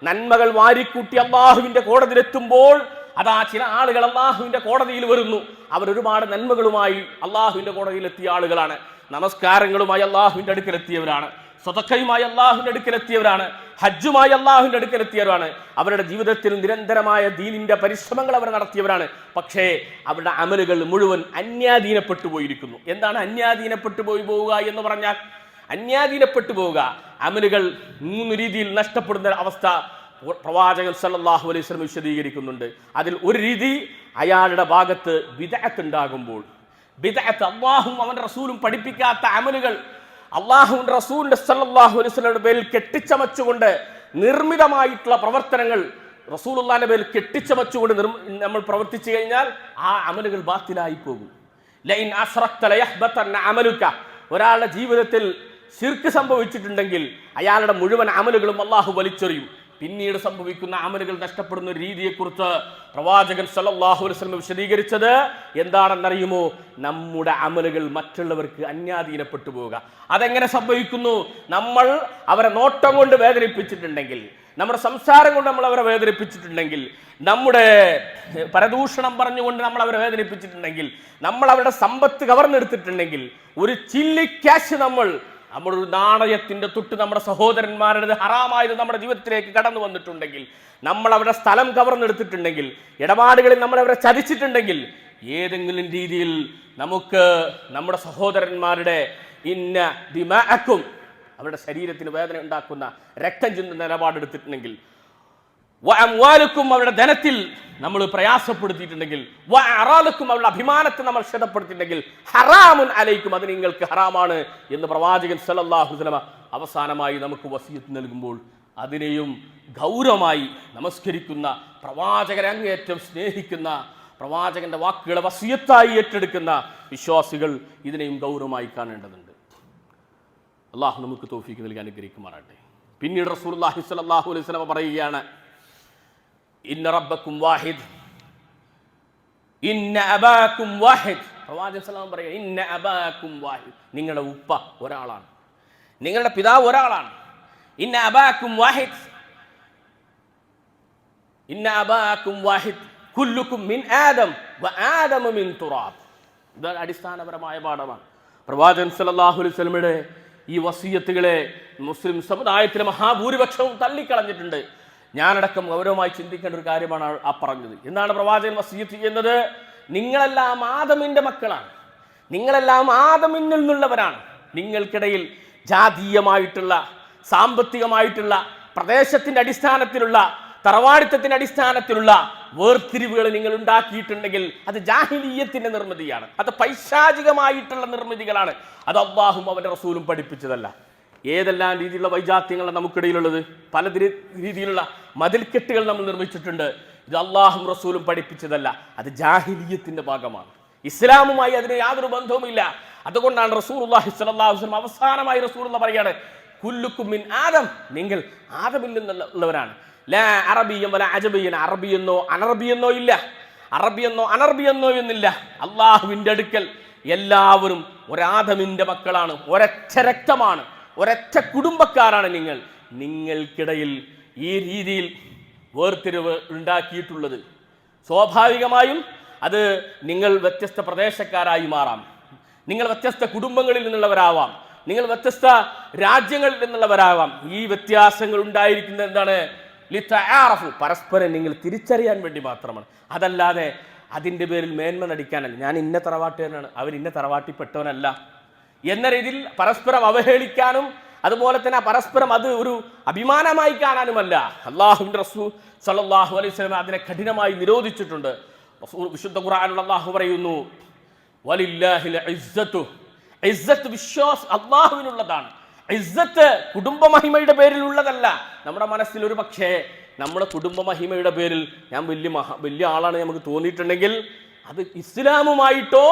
നന്മകൾ വാരിക്കൂട്ടി അള്ളാഹുവിന്റെ കോടതിയിലെത്തുമ്പോൾ അതാ ചില ആളുകൾ അള്ളാഹുവിന്റെ കോടതിയിൽ വരുന്നു. അവരൊരുപാട് നന്മകളുമായി അള്ളാഹുവിന്റെ കോടതിയിലെത്തിയ ആളുകളാണ്, നമസ്കാരങ്ങളുമായി അള്ളാഹുവിന്റെ അടുക്കലെത്തിയവരാണ്, സ്വതക്കയുമായി അള്ളാഹുവിന്റെ അടുക്കലെത്തിയവരാണ്, ഹജ്ജുമായി അള്ളാഹുവിന്റെ അടുക്കലെത്തിയവരാണ്, അവരുടെ ജീവിതത്തിൽ നിരന്തരമായ ദീനിന്റെ പരിശ്രമങ്ങൾ അവർ നടത്തിയവരാണ്. പക്ഷേ അവരുടെ അമലുകൾ മുഴുവൻ അന്യാധീനപ്പെട്ടു പോയിരിക്കുന്നു. എന്താണ് അന്യാധീനപ്പെട്ടു പോവുക എന്ന് പറഞ്ഞാൽ? അന്യാധീനപ്പെട്ടു പോവുക, അമലുകൾ 3 രീതിയിൽ നഷ്ടപ്പെടുന്ന അവസ്ഥ പ്രവാചകൻ സല്ലല്ലാഹു അലൈഹി വസല്ലം വിശദീകരിക്കുന്നുണ്ട്. അതിൽ ഒരു രീതി, അയാളുടെ ഭാഗത്ത് ബിദ്അത്ത് ഉണ്ടാകുമ്പോൾ, ബിദ്അത്ത്, അല്ലാഹുവും അവന്റെ റസൂലും പഠിപ്പിക്കാത്ത അമലുകൾ അല്ലാഹുവിന്റെ റസൂലിന്റെ സല്ലല്ലാഹു അലൈഹി വസല്ലമയുടെ പേരിൽ കെട്ടിച്ചമച്ചുകൊണ്ട് നിർമ്മിതമായിട്ടുള്ള പ്രവർത്തനങ്ങൾ റസൂലുള്ളാഹിന്റെ പേരിൽ കെട്ടിച്ചമച്ചുകൊണ്ട് നമ്മൾ പ്രവർത്തിച്ചു കഴിഞ്ഞാൽ ആ അമലുകൾ ബാത്തിലായി പോകും. ലഇൻ അസ്റക്ത ലയഹ്ബതന്ന അമലുക, ഒരാളുടെ ജീവിതത്തിൽ ശിർക്ക് സംഭവിച്ചിട്ടുണ്ടെങ്കിൽ അയാളുടെ മുഴുവൻ അമലുകളും അല്ലാഹു വലിച്ചെറിയും. പിന്നീട് സംഭവിക്കുന്ന അമലുകൾ നഷ്ടപ്പെടുന്ന രീതിയെക്കുറിച്ച് പ്രവാചകൻ സല്ലല്ലാഹു അലൈഹി വസല്ലം വിശദീകരിച്ചത് എന്താണെന്നറിയുമോ? നമ്മുടെ അമലുകൾ മറ്റുള്ളവർക്ക് അന്യാധീനപ്പെട്ടു പോവുക. അതെങ്ങനെ സംഭവിക്കുന്നു? നമ്മൾ അവരെ നോട്ടം കൊണ്ട് വേദനിപ്പിച്ചിട്ടുണ്ടെങ്കിൽ, നമ്മുടെ സംസാരം കൊണ്ട് നമ്മൾ അവരെ വേദനിപ്പിച്ചിട്ടുണ്ടെങ്കിൽ, നമ്മുടെ പരദൂഷണം പറഞ്ഞുകൊണ്ട് നമ്മൾ അവരെ വേദനിപ്പിച്ചിട്ടുണ്ടെങ്കിൽ, നമ്മൾ അവരുടെ സമ്പത്ത് കവർന്നെടുത്തിട്ടുണ്ടെങ്കിൽ, ഒരു ചില്ലി ക്യാഷ് നമ്മുടെ ഒരു നാണയത്തിന്റെ തൊട്ട് നമ്മുടെ സഹോദരന്മാരുടെ ഹറാമായത് നമ്മുടെ ജീവിതത്തിലേക്ക് കടന്നു വന്നിട്ടുണ്ടെങ്കിൽ, നമ്മൾ അവരുടെ സ്ഥലം കവർന്നെടുത്തിട്ടുണ്ടെങ്കിൽ, ഇടപാടുകളിൽ നമ്മൾ അവരെ ചതിച്ചിട്ടുണ്ടെങ്കിൽ, ഏതെങ്കിലും രീതിയിൽ നമുക്ക് നമ്മുടെ സഹോദരന്മാരുടെ ഇന്ന ദിമാഅക്കും, അവരുടെ ശരീരത്തിന് വേദന ഉണ്ടാക്കുന്ന രക്തം ചിന്തുന്ന നിലപാടെടുത്തിട്ടുണ്ടെങ്കിൽ, വഅംവാലുക്കും, അവരുടെ ധനത്തിൽ നമ്മൾ പ്രയാസപ്പെടുത്തിയിട്ടുണ്ടെങ്കിൽ, വഅറാദുക്കും, അവരുടെ അഭിമാനത്തെ നമ്മൾ ക്ഷതപ്പെടുത്തിയിട്ടുണ്ടെങ്കിൽ, ഹറാമുൻ അലൈക്കും, അത് നിങ്ങൾക്ക് ഹറാമാണ് എന്ന് പ്രവാചകൻ സല്ലല്ലാഹു അലൈഹി വസല്ലം അവസാനമായി നമുക്ക് വസിയത്ത് നൽകുമ്പോൾ അതിനെയും ഗൗരവമായി നമസ്കരിക്കുന്ന, പ്രവാചകരെ അങ്ങേയറ്റം സ്നേഹിക്കുന്ന, പ്രവാചകന്റെ വാക്കുകളെ വസിയത്തായി ഏറ്റെടുക്കുന്ന വിശ്വാസികൾ ഇതിനെയും ഗൗരവമായി കാണേണ്ടതുണ്ട്. അള്ളാഹു നമുക്ക് തൗഫീഖ് നൽകി അനുഗ്രഹിക്കുമാറാട്ടെ. പിന്നീട് റസൂലുള്ളാഹി സ്വല്ലല്ലാഹു അലൈഹി വസല്ലം പറയുകയാണ്, ഇന്ന റബ്ബക്കും വാഹിദ്, ഇന്ന അബാക്കും വാഹിദ്. പ്രവാചകൻ സല്ലല്ലാഹു അലൈഹി വസല്ലം പറയുക, ഇന്ന അബാക്കും വാഹിദ്, നിങ്ങളുടെ ഉപ്പ ഒരാളാണ്, നിങ്ങളുടെ പിതാവ് ഒരാളാണ്. ഇന്ന അബാക്കും വാഹിദ്, ഇന്ന അബാക്കും വാഹിദ്, കുല്ലുക്കും മിൻ ആദം വ ആദമു മിൻ തുറാബ്. ഇത് അടിസ്ഥാനപരമായ പാഠമാണ്. പ്രവാചകൻ സല്ലല്ലാഹു അലൈഹി വസല്ലമയുടെ ഈ വസിയത്തുകളെ മുസ്ലിം സമുദായത്തിലെ മഹാഭൂരിപക്ഷവും തള്ളിക്കളഞ്ഞിട്ടുണ്ട്. ഞാനടക്കം ഗൗരവമായി ചിന്തിക്കേണ്ട ഒരു കാര്യമാണ് ആ പറഞ്ഞത്. എന്താണ് പ്രവാചകൻ വസിയത്ത് ചെയ്യുന്നത്? നിങ്ങളെല്ലാം ആദമിന്റെ മക്കളാണ്, നിങ്ങളെല്ലാം ആദമിൽ നിന്നുള്ളവരാണ്. നിങ്ങൾക്കിടയിൽ ജാതീയമായിട്ടുള്ള, സാമ്പത്തികമായിട്ടുള്ള, പ്രദേശത്തിന്റെ അടിസ്ഥാനത്തിലുള്ള, തറവാടിത്തത്തിന്റെ അടിസ്ഥാനത്തിലുള്ള വേർതിരിവുകൾ നിങ്ങൾ ഉണ്ടാക്കിയിട്ടുണ്ടെങ്കിൽ അത് ജാഹിലിയ്യത്തിന്റെ നിർമ്മിതിയാണ്, അത് പൈശാചികമായിട്ടുള്ള നിർമ്മിതികളാണ്. അത് അല്ലാഹുവും അവന്റെ റസൂലും പഠിപ്പിച്ചതല്ല. ഏതെല്ലാം രീതിയിലുള്ള വൈജാത്യങ്ങളാണ് നമുക്കിടയിലുള്ളത്. പല രീതിയിലുള്ള മതിൽക്കെട്ടുകൾ നമ്മൾ നിർമ്മിച്ചിട്ടുണ്ട്. ഇത് അല്ലാഹുവും റസൂലും പഠിപ്പിച്ചതല്ല, അത് ജാഹിലിയ്യത്തിന്റെ ഭാഗമാണ്. ഇസ്ലാമുമായി അതിന് യാതൊരു ബന്ധവുമില്ല. അതുകൊണ്ടാണ് റസൂലുള്ളാഹി സ്വല്ലല്ലാഹു അലൈഹി വസല്ലം അവസാനമായി റസൂലുള്ള പറയാണ്, കുല്ലുക്കും മിൻ ആദം, നിങ്ങൾ ആദമിൽ നിന്നുള്ളവരാണ്. ലാ അറബിയ്യൻ വലാ അജബിയ്യൻ, അറബിയെന്നോ അനറബിയെന്നോ ഇല്ല, അറബിയെന്നോ അനർബിയെന്നോ എന്നില്ല. അള്ളാഹുവിന്റെ അടുക്കൽ എല്ലാവരും ഒരാദമിന്റെ മക്കളാണ്, ഒരൊറ്റ രക്തമാണ്, ഒരൊറ്റ കുടുംബക്കാരാണ് നിങ്ങൾ. നിങ്ങൾക്കിടയിൽ ഈ രീതിയിൽ വേർതിരിവ് ഉണ്ടാക്കിയിട്ടുള്ളത് സ്വാഭാവികമായും അത് നിങ്ങൾ വ്യത്യസ്ത പ്രദേശക്കാരായി മാറാം, നിങ്ങൾ വ്യത്യസ്ത കുടുംബങ്ങളിൽ നിന്നുള്ളവരാവാം, നിങ്ങൾ വ്യത്യസ്ത രാജ്യങ്ങളിൽ നിന്നുള്ളവരാവാം. ഈ വ്യത്യാസങ്ങൾ ഉണ്ടായിരിക്കുന്നത് എന്താണ്? ലിതആറഫു, പരസ്പരം നിങ്ങൾ തിരിച്ചറിയാൻ വേണ്ടി മാത്രമാണ്. അതല്ലാതെ അതിൻ്റെ പേരിൽ മേന്മ നടിക്കാനല്ല. ഞാൻ ഇന്ന തറവാട്ടുകാരനാണ്, അവർ ഇന്ന തറവാട്ടിപ്പെട്ടവനല്ല എന്ന രീതിയിൽ പരസ്പരം അവഹേളിക്കാനും അതുപോലെ തന്നെ പരസ്പരം അത് ഒരു അഭിമാനമായി കാണാനുമല്ല. അല്ലാഹുവിന്റെ റസൂൽ സല്ലല്ലാഹു അലൈഹി വസല്ലം അതിനെ കഠിനമായി നിരോധിച്ചിട്ടുണ്ട്. വിശുദ്ധ ഖുർആനിൽ അല്ലാഹു പറയുന്നു, വലില്ലാഹിൽ ഇസ്സത്തു, ഇസ്സത്ത് വിശ്വാസം അല്ലാഹുവിനുള്ളതാണ്. ഇസ്സത്ത് കുടുംബ മഹിമയുടെ പേരിൽ ഉള്ളതല്ല. നമ്മുടെ മനസ്സിൽ ഒരു പക്ഷേ നമ്മുടെ കുടുംബ മഹിമയുടെ പേരിൽ ഞാൻ വലിയ ആളാണ് നമുക്ക് തോന്നിയിട്ടുണ്ടെങ്കിൽ അത് ഇസ്ലാമുമായിട്ടോ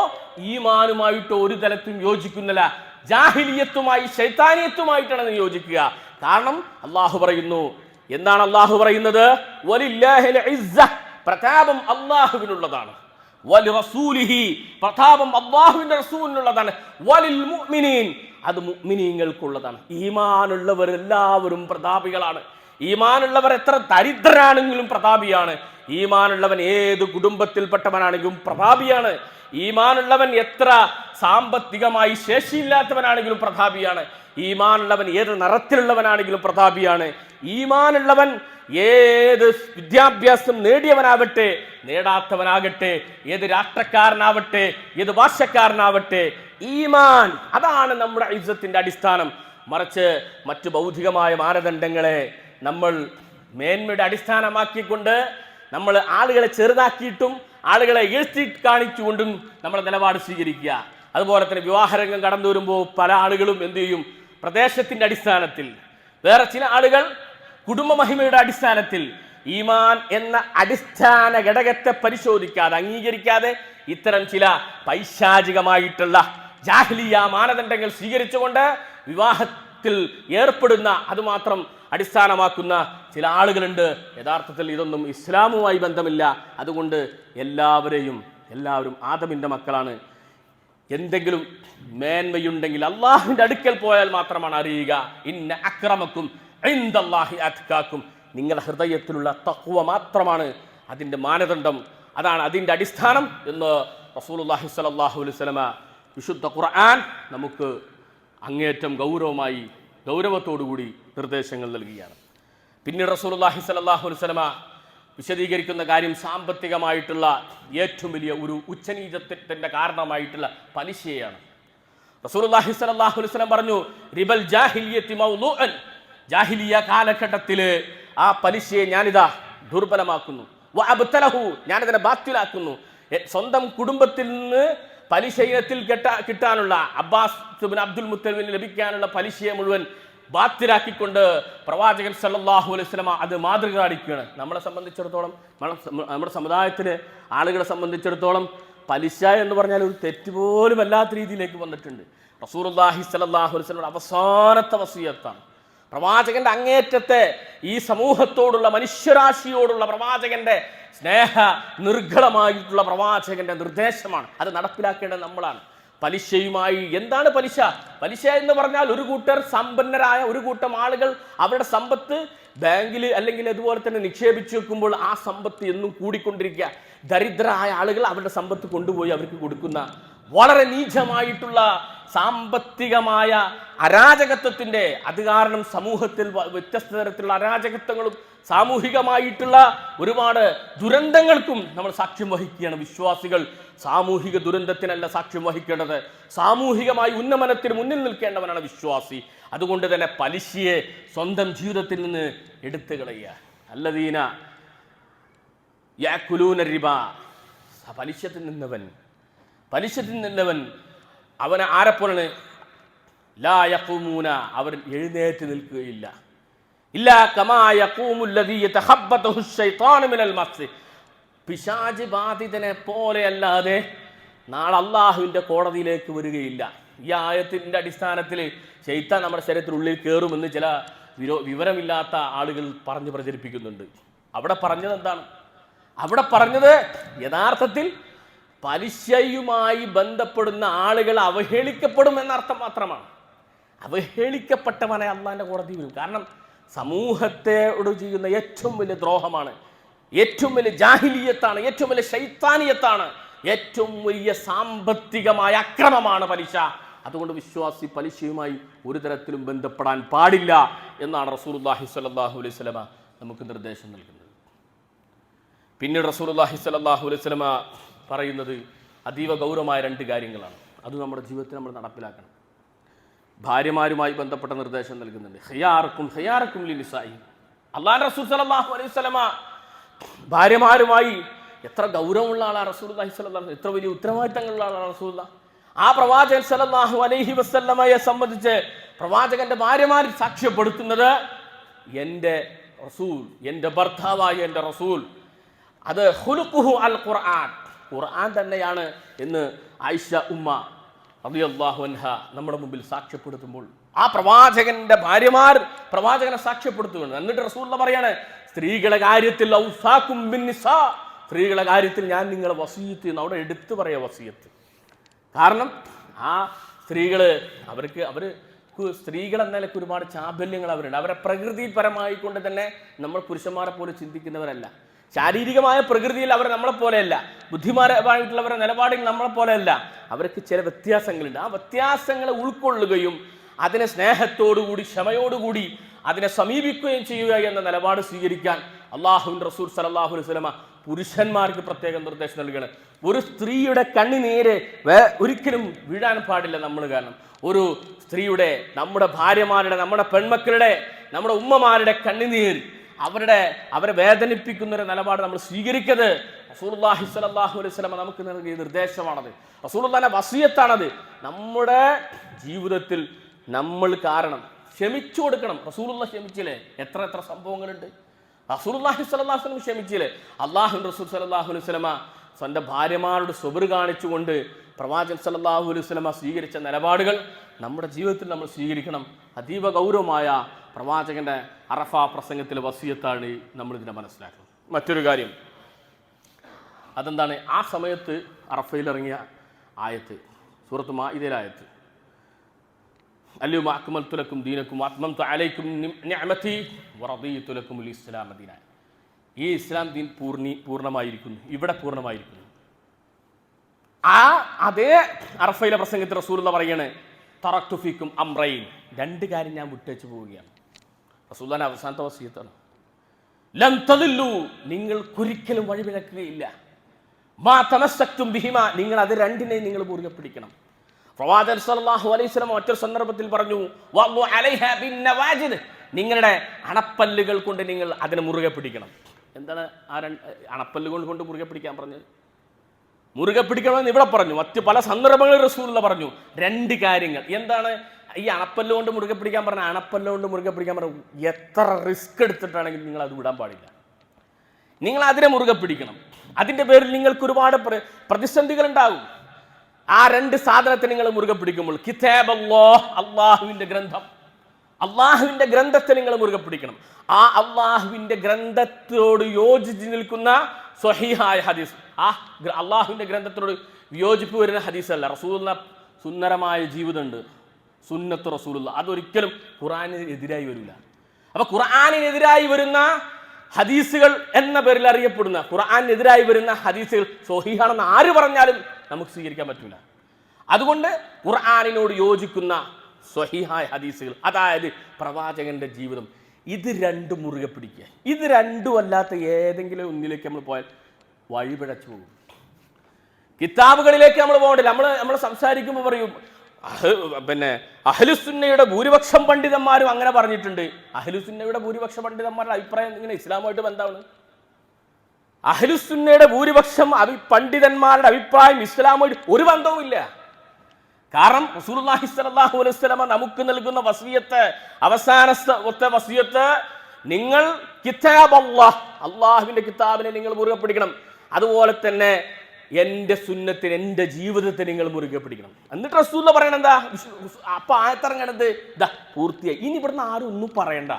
ഈമാനുമായിട്ടോ ഒരു തലത്തും യോജിക്കുന്നില്ല. ജാഹിലിയത്തുമായി ശൈത്താനിയത്തുമായിട്ടാണ് യോജിക്കുക. കാരണം അല്ലാഹു പറയുന്നു, എന്താണ് അല്ലാഹു പറയുന്നത്? വലില്ലാഹിൽ ഇസ്സ, പ്രതാപം അല്ലാഹുവിനുള്ളതാണ്. വലി റസൂലിഹി, പ്രതാപം അല്ലാഹുവിന്റെ റസൂലിനുള്ളതാണ്. വലിൽ മുഅ്മിനീൻ, അത് മുഅ്മിനീങ്ങൾക്കുള്ളതാണ്. ഈമാനുള്ളവർ എല്ലാവരും പ്രതാപികളാണ്. ഈമാനുള്ളവർ എത്ര ദരിദ്രരാണെങ്കിലും പ്രതാപിയാണ്. ഈമാനുള്ളവൻ ഏത് കുടുംബത്തിൽപ്പെട്ടവനാണെങ്കിലും പ്രതാപിയാണ്. ഈമാനുള്ളവൻ എത്ര സാമ്പത്തികമായി ശേഷിയില്ലാത്തവനാണെങ്കിലും പ്രതാപിയാണ്. ഈമാനുള്ളവൻ ഏത് നിറത്തിലുള്ളവനാണെങ്കിലും പ്രതാപിയാണ്. ഈമാനുള്ളവൻ ഏത് വിദ്യാഭ്യാസം നേടിയവനാവട്ടെ നേടാത്തവനാകട്ടെ, ഏത് രാഷ്ട്രക്കാരനാവട്ടെ ഏത് ഭാഷക്കാരനാവട്ടെ, ഈമാൻ അതാണ് നമ്മുടെ ഇസ്സത്തിന്റെ അടിസ്ഥാനം. മറിച്ച് മറ്റു ഭൗതികമായ മാനദണ്ഡങ്ങളെ നമ്മൾ മേന്മയുടെ അടിസ്ഥാനമാക്കിക്കൊണ്ട് നമ്മൾ ആളുകളെ ചെറുതാക്കിയിട്ടും ആളുകളെ എഴുത്തി കാണിച്ചുകൊണ്ടും നമ്മുടെ നിലപാട് സ്വീകരിക്കുക. അതുപോലെ തന്നെ വിവാഹരംഗം കടന്നു വരുമ്പോൾ പല ആളുകളും എന്ത് ചെയ്യും? പ്രദേശത്തിന്റെ അടിസ്ഥാനത്തിൽ, വേറെ ചില ആളുകൾ കുടുംബ മഹിമയുടെ അടിസ്ഥാനത്തിൽ, ഈമാൻ എന്ന അടിസ്ഥാന ഘടകത്തെ പരിശോധിക്കാതെ അംഗീകരിക്കാതെ ഇത്തരം ചില പൈശാചികമായിട്ടുള്ള ജാഹിലിയ മാനദണ്ഡങ്ങൾ സ്വീകരിച്ചുകൊണ്ട് വിവാഹത്തിൽ ഏർപ്പെടുന്ന, അതുമാത്രം അടിസ്ഥാനമാക്കുന്ന ചില ആളുകളുണ്ട്. യഥാർത്ഥത്തിൽ ഇതൊന്നും ഇസ്ലാമുമായി ബന്ധമില്ല. അതുകൊണ്ട് എല്ലാവരും ആദമിന്റെ മക്കളാണ്. എന്തെങ്കിലും മേന്മയുണ്ടെങ്കിൽ അള്ളാഹുവിന്റെ അടുക്കൽ പോയാൽ മാത്രമാണ് അറിയുക. ഇന്ന അക്രമക്കും ഇൻദല്ലാഹി അത്ഖാക്കും, നിങ്ങളുടെ ഹൃദയത്തിലുള്ള തഖ്വ മാത്രമാണ് അതിൻ്റെ മാനദണ്ഡം, അതാണ് അതിൻ്റെ അടിസ്ഥാനം എന്ന് റസൂലുള്ളാഹി സ്വല്ലല്ലാഹു അലൈഹി വസല്ലമ വിശുദ്ധ ഖുർആൻ നമുക്ക് അങ്ങേറ്റം ഗൗരവത്തോടുകൂടി നിർദ്ദേശങ്ങൾ നൽകുകയാണ്. പിന്നീട് റസൂലുള്ളാഹി സ്വല്ലല്ലാഹു അലൈഹി വസല്ലമ വിശദീകരിക്കുന്ന കാര്യം സാമ്പത്തികമായിട്ടുള്ള ഏറ്റവും വലിയ ഒരു ഉച്ചനീചത്വത്തിന്റെ കാരണമായിട്ടുള്ള പലിശയാണ്. റസൂലുള്ളാഹി സ്വല്ലല്ലാഹു അലൈഹി വസല്ലം പറഞ്ഞു, റിബൽ ജാഹിലിയത്തി മൗലൂഅൻ, ജാഹിലിയ കാലഘട്ടത്തിൽ ആ പലിശയെ ഞാനിതാ ദുർബലമാക്കുന്നു, വഅബ്തലഹു, ഞാനതിനെ ബാത്തിലാക്കുന്നു. സ്വന്തം കുടുംബത്തിൽ നിന്ന് പലിശ ഇനത്തിൽ കിട്ടാനുള്ള അബ്ബാസ് ഇബ്നു അബ്ദുൽ മുത്തലിബിന് ലഭിക്കാനുള്ള പലിശയെ മുഴുവൻ ബാത്തിലാക്കിക്കൊണ്ട് പ്രവാചകൻ സല്ലല്ലാഹു അലൈഹി വസല്ലം അത് മാതൃക കാണിക്കുകയാണ്. നമ്മളെ സംബന്ധിച്ചിടത്തോളം, നമ്മുടെ സമുദായത്തിന് ആളുകളെ സംബന്ധിച്ചിടത്തോളം പലിശ എന്ന് പറഞ്ഞാൽ ഒരു തെറ്റ് പോലും അല്ലാത്ത രീതിയിലേക്ക് വന്നിട്ടുണ്ട്. റസൂലുള്ളാഹി സ്വല്ലല്ലാഹു അലൈഹി വസല്ലം അവസാനത്തെ വസിയത്താണ്, പ്രവാചകന്റെ അങ്ങേറ്റത്തെ ഈ സമൂഹത്തോടുള്ള മനുഷ്യരാശിയോടുള്ള പ്രവാചകന്റെ സ്നേഹ നിർഘടമായിട്ടുള്ള പ്രവാചകന്റെ നിർദ്ദേശമാണ്. അത് നടപ്പിലാക്കേണ്ടത് നമ്മളാണ്. പലിശയുമായി എന്താണ് പലിശ? പലിശ എന്ന് പറഞ്ഞാൽ ഒരു കൂട്ടർ സമ്പന്നരായ ഒരു കൂട്ടം ആളുകൾ അവരുടെ സമ്പത്ത് ബാങ്കിൽ അല്ലെങ്കിൽ അതുപോലെ തന്നെ നിക്ഷേപിച്ചു വെക്കുമ്പോൾ ആ സമ്പത്ത് എന്നും കൂടിക്കൊണ്ടിരിക്കുക. ദരിദ്രരായ ആളുകൾ അവരുടെ സമ്പത്ത് കൊണ്ടുപോയി അവർക്ക് കൊടുക്കുന്ന വളരെ നീചമായിട്ടുള്ള സാമ്പത്തികമായ അരാജകത്വത്തിൻ്റെ അത് കാരണം സമൂഹത്തിൽ വ്യത്യസ്ത തരത്തിലുള്ള അരാജകത്വങ്ങളും സാമൂഹികമായിട്ടുള്ള ഒരുപാട് ദുരന്തങ്ങൾക്കും നമ്മൾ സാക്ഷ്യം വഹിക്കുകയാണ്. വിശ്വാസികൾ സാമൂഹിക ദുരന്തത്തിനല്ല സാക്ഷ്യം വഹിക്കേണ്ടത്, സാമൂഹികമായി ഉന്നമനത്തിന് മുന്നിൽ നിൽക്കേണ്ടവനാണ് വിശ്വാസി. അതുകൊണ്ട് തന്നെ പലിശയെ സ്വന്തം ജീവിതത്തിൽ നിന്ന് എടുത്തു കളയുക. അല്ലദീന യഅകുലൂന റിബ, പലിശത്തിൽ നിന്നവൻ അവനെ ആരെപ്പോലാണ്? ലാ യഖൂമൂന, അവർ എഴുന്നേറ്റ് നിൽക്കുകയില്ല. ഇല്ലാ കമാ യഖൂമുൽ ലദീ യതഖബ്ബതുഹു ശൈത്താനു മിനൽ മസ്, പിശാച് ബാധിതനെ പോലെ അല്ലാതെ നാളെ അള്ളാഹുവിൻ്റെ കോടതിയിലേക്ക് വരികയില്ല. ഈ ആയത്തിൻ്റെ അടിസ്ഥാനത്തിൽ ശൈത്താൻ നമ്മുടെ ശരീരത്തിനുള്ളിൽ കയറുമെന്ന് ചില വിവരമില്ലാത്ത ആളുകൾ പറഞ്ഞു പ്രചരിപ്പിക്കുന്നുണ്ട്. അവിടെ പറഞ്ഞത് എന്താണ്? അവിടെ പറഞ്ഞത് യഥാർത്ഥത്തിൽ പലിശയുമായി ബന്ധപ്പെടുന്ന ആളുകൾ അവഹേളിക്കപ്പെടും എന്നർത്ഥം മാത്രമാണ്. അവഹേളിക്കപ്പെട്ടവനെ അള്ളാഹിൻ്റെ കോടതി വരും. കാരണം സമൂഹത്തോട് ചെയ്യുന്ന ഏറ്റവും വലിയ ദ്രോഹമാണ്, ഏറ്റവും വലിയ ജാഹിലിയത്താണ്, ഏറ്റവും വലിയ ശൈത്താനിയത്താണ്, ഏറ്റവും വലിയ സാമ്പത്തികമായ അക്രമമാണ് പലിശ. അതുകൊണ്ട് വിശ്വാസി പലിശയുമായി ഒരു തരത്തിലും ബന്ധപ്പെടാൻ പാടില്ല എന്നാണ് റസൂലുള്ളാഹി സ്വല്ലല്ലാഹു അലൈഹി വസല്ലമ നമുക്ക് നിർദ്ദേശം നൽകുന്നത്. പിന്നീട് റസൂലുള്ളാഹി സ്വല്ലല്ലാഹു അലൈഹി വസല്ലമ പറയുന്നത് അതീവ ഗൗരവമായ 2 കാര്യങ്ങളാണ്. അത് നമ്മുടെ ജീവിതത്തിൽ നമ്മൾ നടപ്പിലാക്കണം. ഭാര്യമാരുമായി ബന്ധപ്പെട്ട നിർദ്ദേശം നൽകുന്നുണ്ട്. ഖിയാറക്കും ലിനിസാഇ. അല്ലാഹുവിന്റെ റസൂൽ സ്വല്ലല്ലാഹു അലൈഹി വസല്ലമ ഭാര്യമാരുമായി എത്ര ഗൗരവമുള്ള ആളാണ് റസൂലുള്ളാഹി സ്വല്ലല്ലാഹു അലൈഹി വസല്ലം, എത്ര വലിയ ഉത്തരവാദിത്തങ്ങളുള്ള ആളാണ് റസൂലുള്ളാഹി. ആ പ്രവാചകൻ സ്വല്ലല്ലാഹു അലൈഹി വസല്ലമയെ സംബന്ധിച്ച് പ്രവാചകന്റെ ഭാര്യമാർ സാക്ഷ്യപ്പെടുത്തുന്നത് എൻ്റെ റസൂൽ, എൻ്റെ ഭർത്താവായ എൻ്റെ റസൂൽ, അത് ഖുലുഖുഹു അൽ ഖുർആൻ, ഖുർആൻ തന്നെയാണ് എന്ന് ആയിഷ ഉമ്മ റളിയല്ലാഹു അൻഹ നമ്മുടെ മുമ്പിൽ സാക്ഷ്യപ്പെടുത്തുമ്പോൾ ആ പ്രവാചകന്റെ ഭാര്യമാർ പ്രവാചകനെ സാക്ഷ്യപ്പെടുത്തുകയാണ്. എന്നിട്ട് റസൂലുള്ള പറയാണ്, സ്ത്രീകളുടെ കാര്യത്തിൽ ഔസാക്കും ബിന്നിസാ, സ്ത്രീകളുടെ കാര്യത്തിൽ ഞാൻ നിങ്ങളെ വസിയത്ത് ചെയ്യുന്നു. അവിടെ എടുത്തു പറയാ വസിയത്ത്. കാരണം ആ സ്ത്രീകൾ അവർ സ്ത്രീകൾ എന്നതിലൊക്കെ ഒരുപാട് ചാബല്യങ്ങൾ അവരുണ്ട്. അവരെ പ്രകൃതിപരമായി കൊണ്ട് തന്നെ നമ്മൾ പുരുഷന്മാരെ പോലെ ചിന്തിക്കുന്നവരല്ല. ശാരീരികമായ പ്രകൃതിയിൽ അവർ നമ്മളെപ്പോലെയല്ല, ബുദ്ധിമാരായിട്ടുള്ളവരുടെ നിലപാടിൽ നമ്മളെപ്പോലെയല്ല. അവർക്ക് ചില വ്യത്യാസങ്ങളുണ്ട്. ആ വ്യത്യാസങ്ങളെ ഉൾക്കൊള്ളുകയും അതിനെ സ്നേഹത്തോടുകൂടി ക്ഷമയോടുകൂടി അതിനെ സമീപിക്കുകയും ചെയ്യുക എന്ന നിലപാട് സ്വീകരിക്കാൻ അള്ളാഹുവിൻ്റെ റസൂൽ സല്ലല്ലാഹു അലൈഹി വസല്ലമ പുരുഷന്മാർക്ക് പ്രത്യേകം നിർദ്ദേശം നൽകുകയാണ്. ഒരു സ്ത്രീയുടെ കണ്ണുനീര് ഒരിക്കലും വീഴാൻ പാടില്ല നമ്മൾ. കാരണം ഒരു സ്ത്രീയുടെ, നമ്മുടെ ഭാര്യമാരുടെ, നമ്മുടെ പെൺമക്കളുടെ, നമ്മുടെ ഉമ്മമാരുടെ കണ്ണുനീർ അവരെ വേദനിപ്പിക്കുന്ന ഒരു നിലപാട് നമ്മൾ സ്വീകരിക്കരുത്. റസൂലുള്ളാഹി സ്വല്ലല്ലാഹു അലൈഹി വസല്ലമ നമുക്ക് നൽകിയ നിർദ്ദേശമാണത്, റസൂലുള്ളാഹിന്റെ വസിയത്താണത്. നമ്മുടെ ജീവിതത്തിൽ നമ്മൾ കാരണം ക്ഷമിച്ചു കൊടുക്കണം. റസൂലുള്ളാഹി ക്ഷമിച്ചില്ലേ? എത്ര സംഭവങ്ങളുണ്ട്. റസൂലുള്ളാഹി സ്വല്ലല്ലാഹു അലൈഹി വസല്ലം ക്ഷമിച്ചില്ലേ? അല്ലാഹുവിന്റെ റസൂൽ സ്വല്ലല്ലാഹു അലൈഹി വസല്ലമ സ്വന്തം ഭാര്യമാരോട് സ്വബർ കാണിച്ചുകൊണ്ട് പ്രവാചകൻ സ്വല്ലല്ലാഹു അലൈഹി വസല്ലമ സ്വീകരിച്ച നിലപാടുകൾ നമ്മുടെ ജീവിതത്തിൽ നമ്മൾ സ്വീകരിക്കണം. അതീവ ഗൗരവമായ പ്രവാചകന്റെ അറഫ പ്രസംഗത്തിലെ വസിയത്താണ് നമ്മളിതിനെ മനസ്സിലാക്കുന്നത്. മറ്റൊരു കാര്യം അതെന്താണ്? ആ സമയത്ത് അറഫയിൽ ഇറങ്ങിയ ആയത്ത്, സൂറത്ത് മാഇദയിലെ ആയത്ത്, അൽയൗമ അക്മൽതു ലക്കും ദീനക്കും വഅത്മംതു അലൈക്കും നിഅമതി വറദീതു ലക്കുമുൽ ഇസ്ലാമ ദീന. ഈ ഇസ്ലാം ദീൻ പൂർണ്ണമായിരിക്കുന്നു, ഇവിടെ പൂർണ്ണമായിരിക്കുന്നു. അതേ അറഫയിലെ പ്രസംഗത്തിൽ റസൂലുള്ളാഹി പറയാണ്, തറക്തു ഫീക്കും അംറൈൻ, 2 കാര്യം ഞാൻ വിട്ടേച്ചു പോവുകയാണ്. റസൂലുള്ളാഹിന്റെ അവസാനത്തെ വസിയത്താണ്. ലൻ തദില്ലു, നിങ്ങൾക്കൊരിക്കലും വഴിപിഴക്കുകയില്ല. മാ തമസ്സക്തും ബിഹിമാ, നിങ്ങൾ അത് 2നെയും നിങ്ങൾ മുറുകെ പിടിക്കണം. പ്രവാചകൻ സല്ലല്ലാഹു അലൈഹി വസല്ലം മറ്റൊരു സന്ദർഭത്തിൽ പറഞ്ഞു, വഅ്ളു അലൈഹാ ബിന്നവാജിദ്, നിങ്ങളുടെ അണപ്പല്ലുകൾ കൊണ്ട് നിങ്ങൾ അതിനെ മുറുകെ പിടിക്കണം. എന്താണ് ആ അണപ്പല്ലുകൾ കൊണ്ട് മുറുകെ പിടിക്കാൻ പറഞ്ഞത്? മുറുകെ പിടിക്കണമെന്ന് ഇവിടെ പറഞ്ഞു, മറ്റു പല സന്ദർഭങ്ങളിൽ റസൂലുള്ളാഹി പറഞ്ഞു. 2 കാര്യങ്ങൾ എന്താണ് ഈ അണപ്പല്ല് കൊണ്ട് മുറുകെ പിടിക്കാൻ പറഞ്ഞ? അണപ്പല്ല് കൊണ്ട് മുറുകെ പിടിക്കാൻ പറഞ്ഞു, എത്ര റിസ്ക് എടുത്തിട്ടാണെങ്കിൽ നിങ്ങൾ അത് വിടാൻ പാടില്ല. നിങ്ങൾ അതിനെ മുറുകെ പിടിക്കണം. അതിൻ്റെ പേരിൽ നിങ്ങൾക്ക് ഒരുപാട് പ്രതിസന്ധികൾ ഉണ്ടാകും. ആ 2 സാധനത്തെ നിങ്ങൾ മുറുകെ പിടിക്കുമ്പോൾ, കിതാബല്ലാഹ്, അള്ളാഹുവിൻ്റെ ഗ്രന്ഥം, അള്ളാഹുവിൻ്റെ ഗ്രന്ഥത്തെ നിങ്ങൾ മുറുകെ പിടിക്കണം. ആ അള്ളാഹുവിൻ്റെ ഗ്രന്ഥത്തോട് യോജിച്ച് നിൽക്കുന്ന സ്വഹീഹായ ഹദീസ്, ആ അള്ളാഹുവിൻ്റെ ഗ്രന്ഥത്തോട് വിയോജിപ്പ് വരുന്ന ഹദീസല്ല. റസൂലുള്ളാഹി സുന്ദരമായ ജീവിതമുണ്ട്, സുന്നത്ത് റസൂലുള്ളാഹി, അതൊരിക്കലും ഖുർആനിനെതിരായി വരില്ല. അപ്പൊ ഖുർആനിനെതിരായി വരുന്ന ഹദീസുകൾ എന്ന പേരിൽ അറിയപ്പെടുന്ന, ഖുർആനിനെതിരായി വരുന്ന ഹദീസുകൾ സ്വഹീഹാണെന്ന് ആര് പറഞ്ഞാലും നമുക്ക് സ്വീകരിക്കാൻ പറ്റില്ല. അതുകൊണ്ട് ഖുർആനിനോട് യോജിക്കുന്ന സ്വഹീഹായ ഹദീസുകൾ, അതായത് പ്രവാചകന്റെ ജീവിതം, ഇത് രണ്ടും മുറുകെ പിടിക്കുക. ഇത് രണ്ടും അല്ലാത്ത ഏതെങ്കിലും ഒന്നിലേക്ക് നമ്മൾ പോയാൽ വഴിപിഴച്ചു പോകും. കിതാബുകളിലേക്ക് നമ്മൾ പോകണ്ടില്ല. നമ്മൾ സംസാരിക്കുമ്പോൾ പറയും അഹ്ലുസുന്നയുടെ ഭൂരിപക്ഷം പണ്ഡിതന്മാരും അങ്ങനെ പറഞ്ഞിട്ടുണ്ട്. അഹ്ലുസുന്നയുടെ ഭൂരിപക്ഷ പണ്ഡിതന്മാരുടെ അഭിപ്രായം ഇങ്ങനെ ഇസ്ലാമായിട്ട് ബന്ധമാണ്. അഹ്ലുസുന്നയുടെ ഭൂരിപക്ഷം പണ്ഡിതന്മാരുടെ അഭിപ്രായം ഇസ്ലാമായിട്ട് ഒരു ബന്ധവുമില്ല. കാരണം റസൂലുള്ളാഹി സ്വല്ലല്ലാഹു അലൈഹി വസല്ലം നമുക്ക് നൽകുന്ന വസിയത്ത്, അവസാനത്തെ വസിയത്ത്, നിങ്ങൾ കിതാബ് അള്ളാഹുവിന്റെ കിതാബിനെ നിങ്ങൾ മുറുകെ പിടിക്കണം. അതുപോലെ തന്നെ എൻ്റെ സുന്നത്തിന്, എൻ്റെ ജീവിതത്തെ നിങ്ങൾ മുറുകെ പിടിക്കണം. എന്നിട്ട് റസൂൽ പറയണ എന്താ? അപ്പൊ ആയത്തിറങ്ങണത് ഇതാ പൂർത്തിയായി. ഇനി ഇവിടുന്ന് ആരും ഒന്നും പറയണ്ട.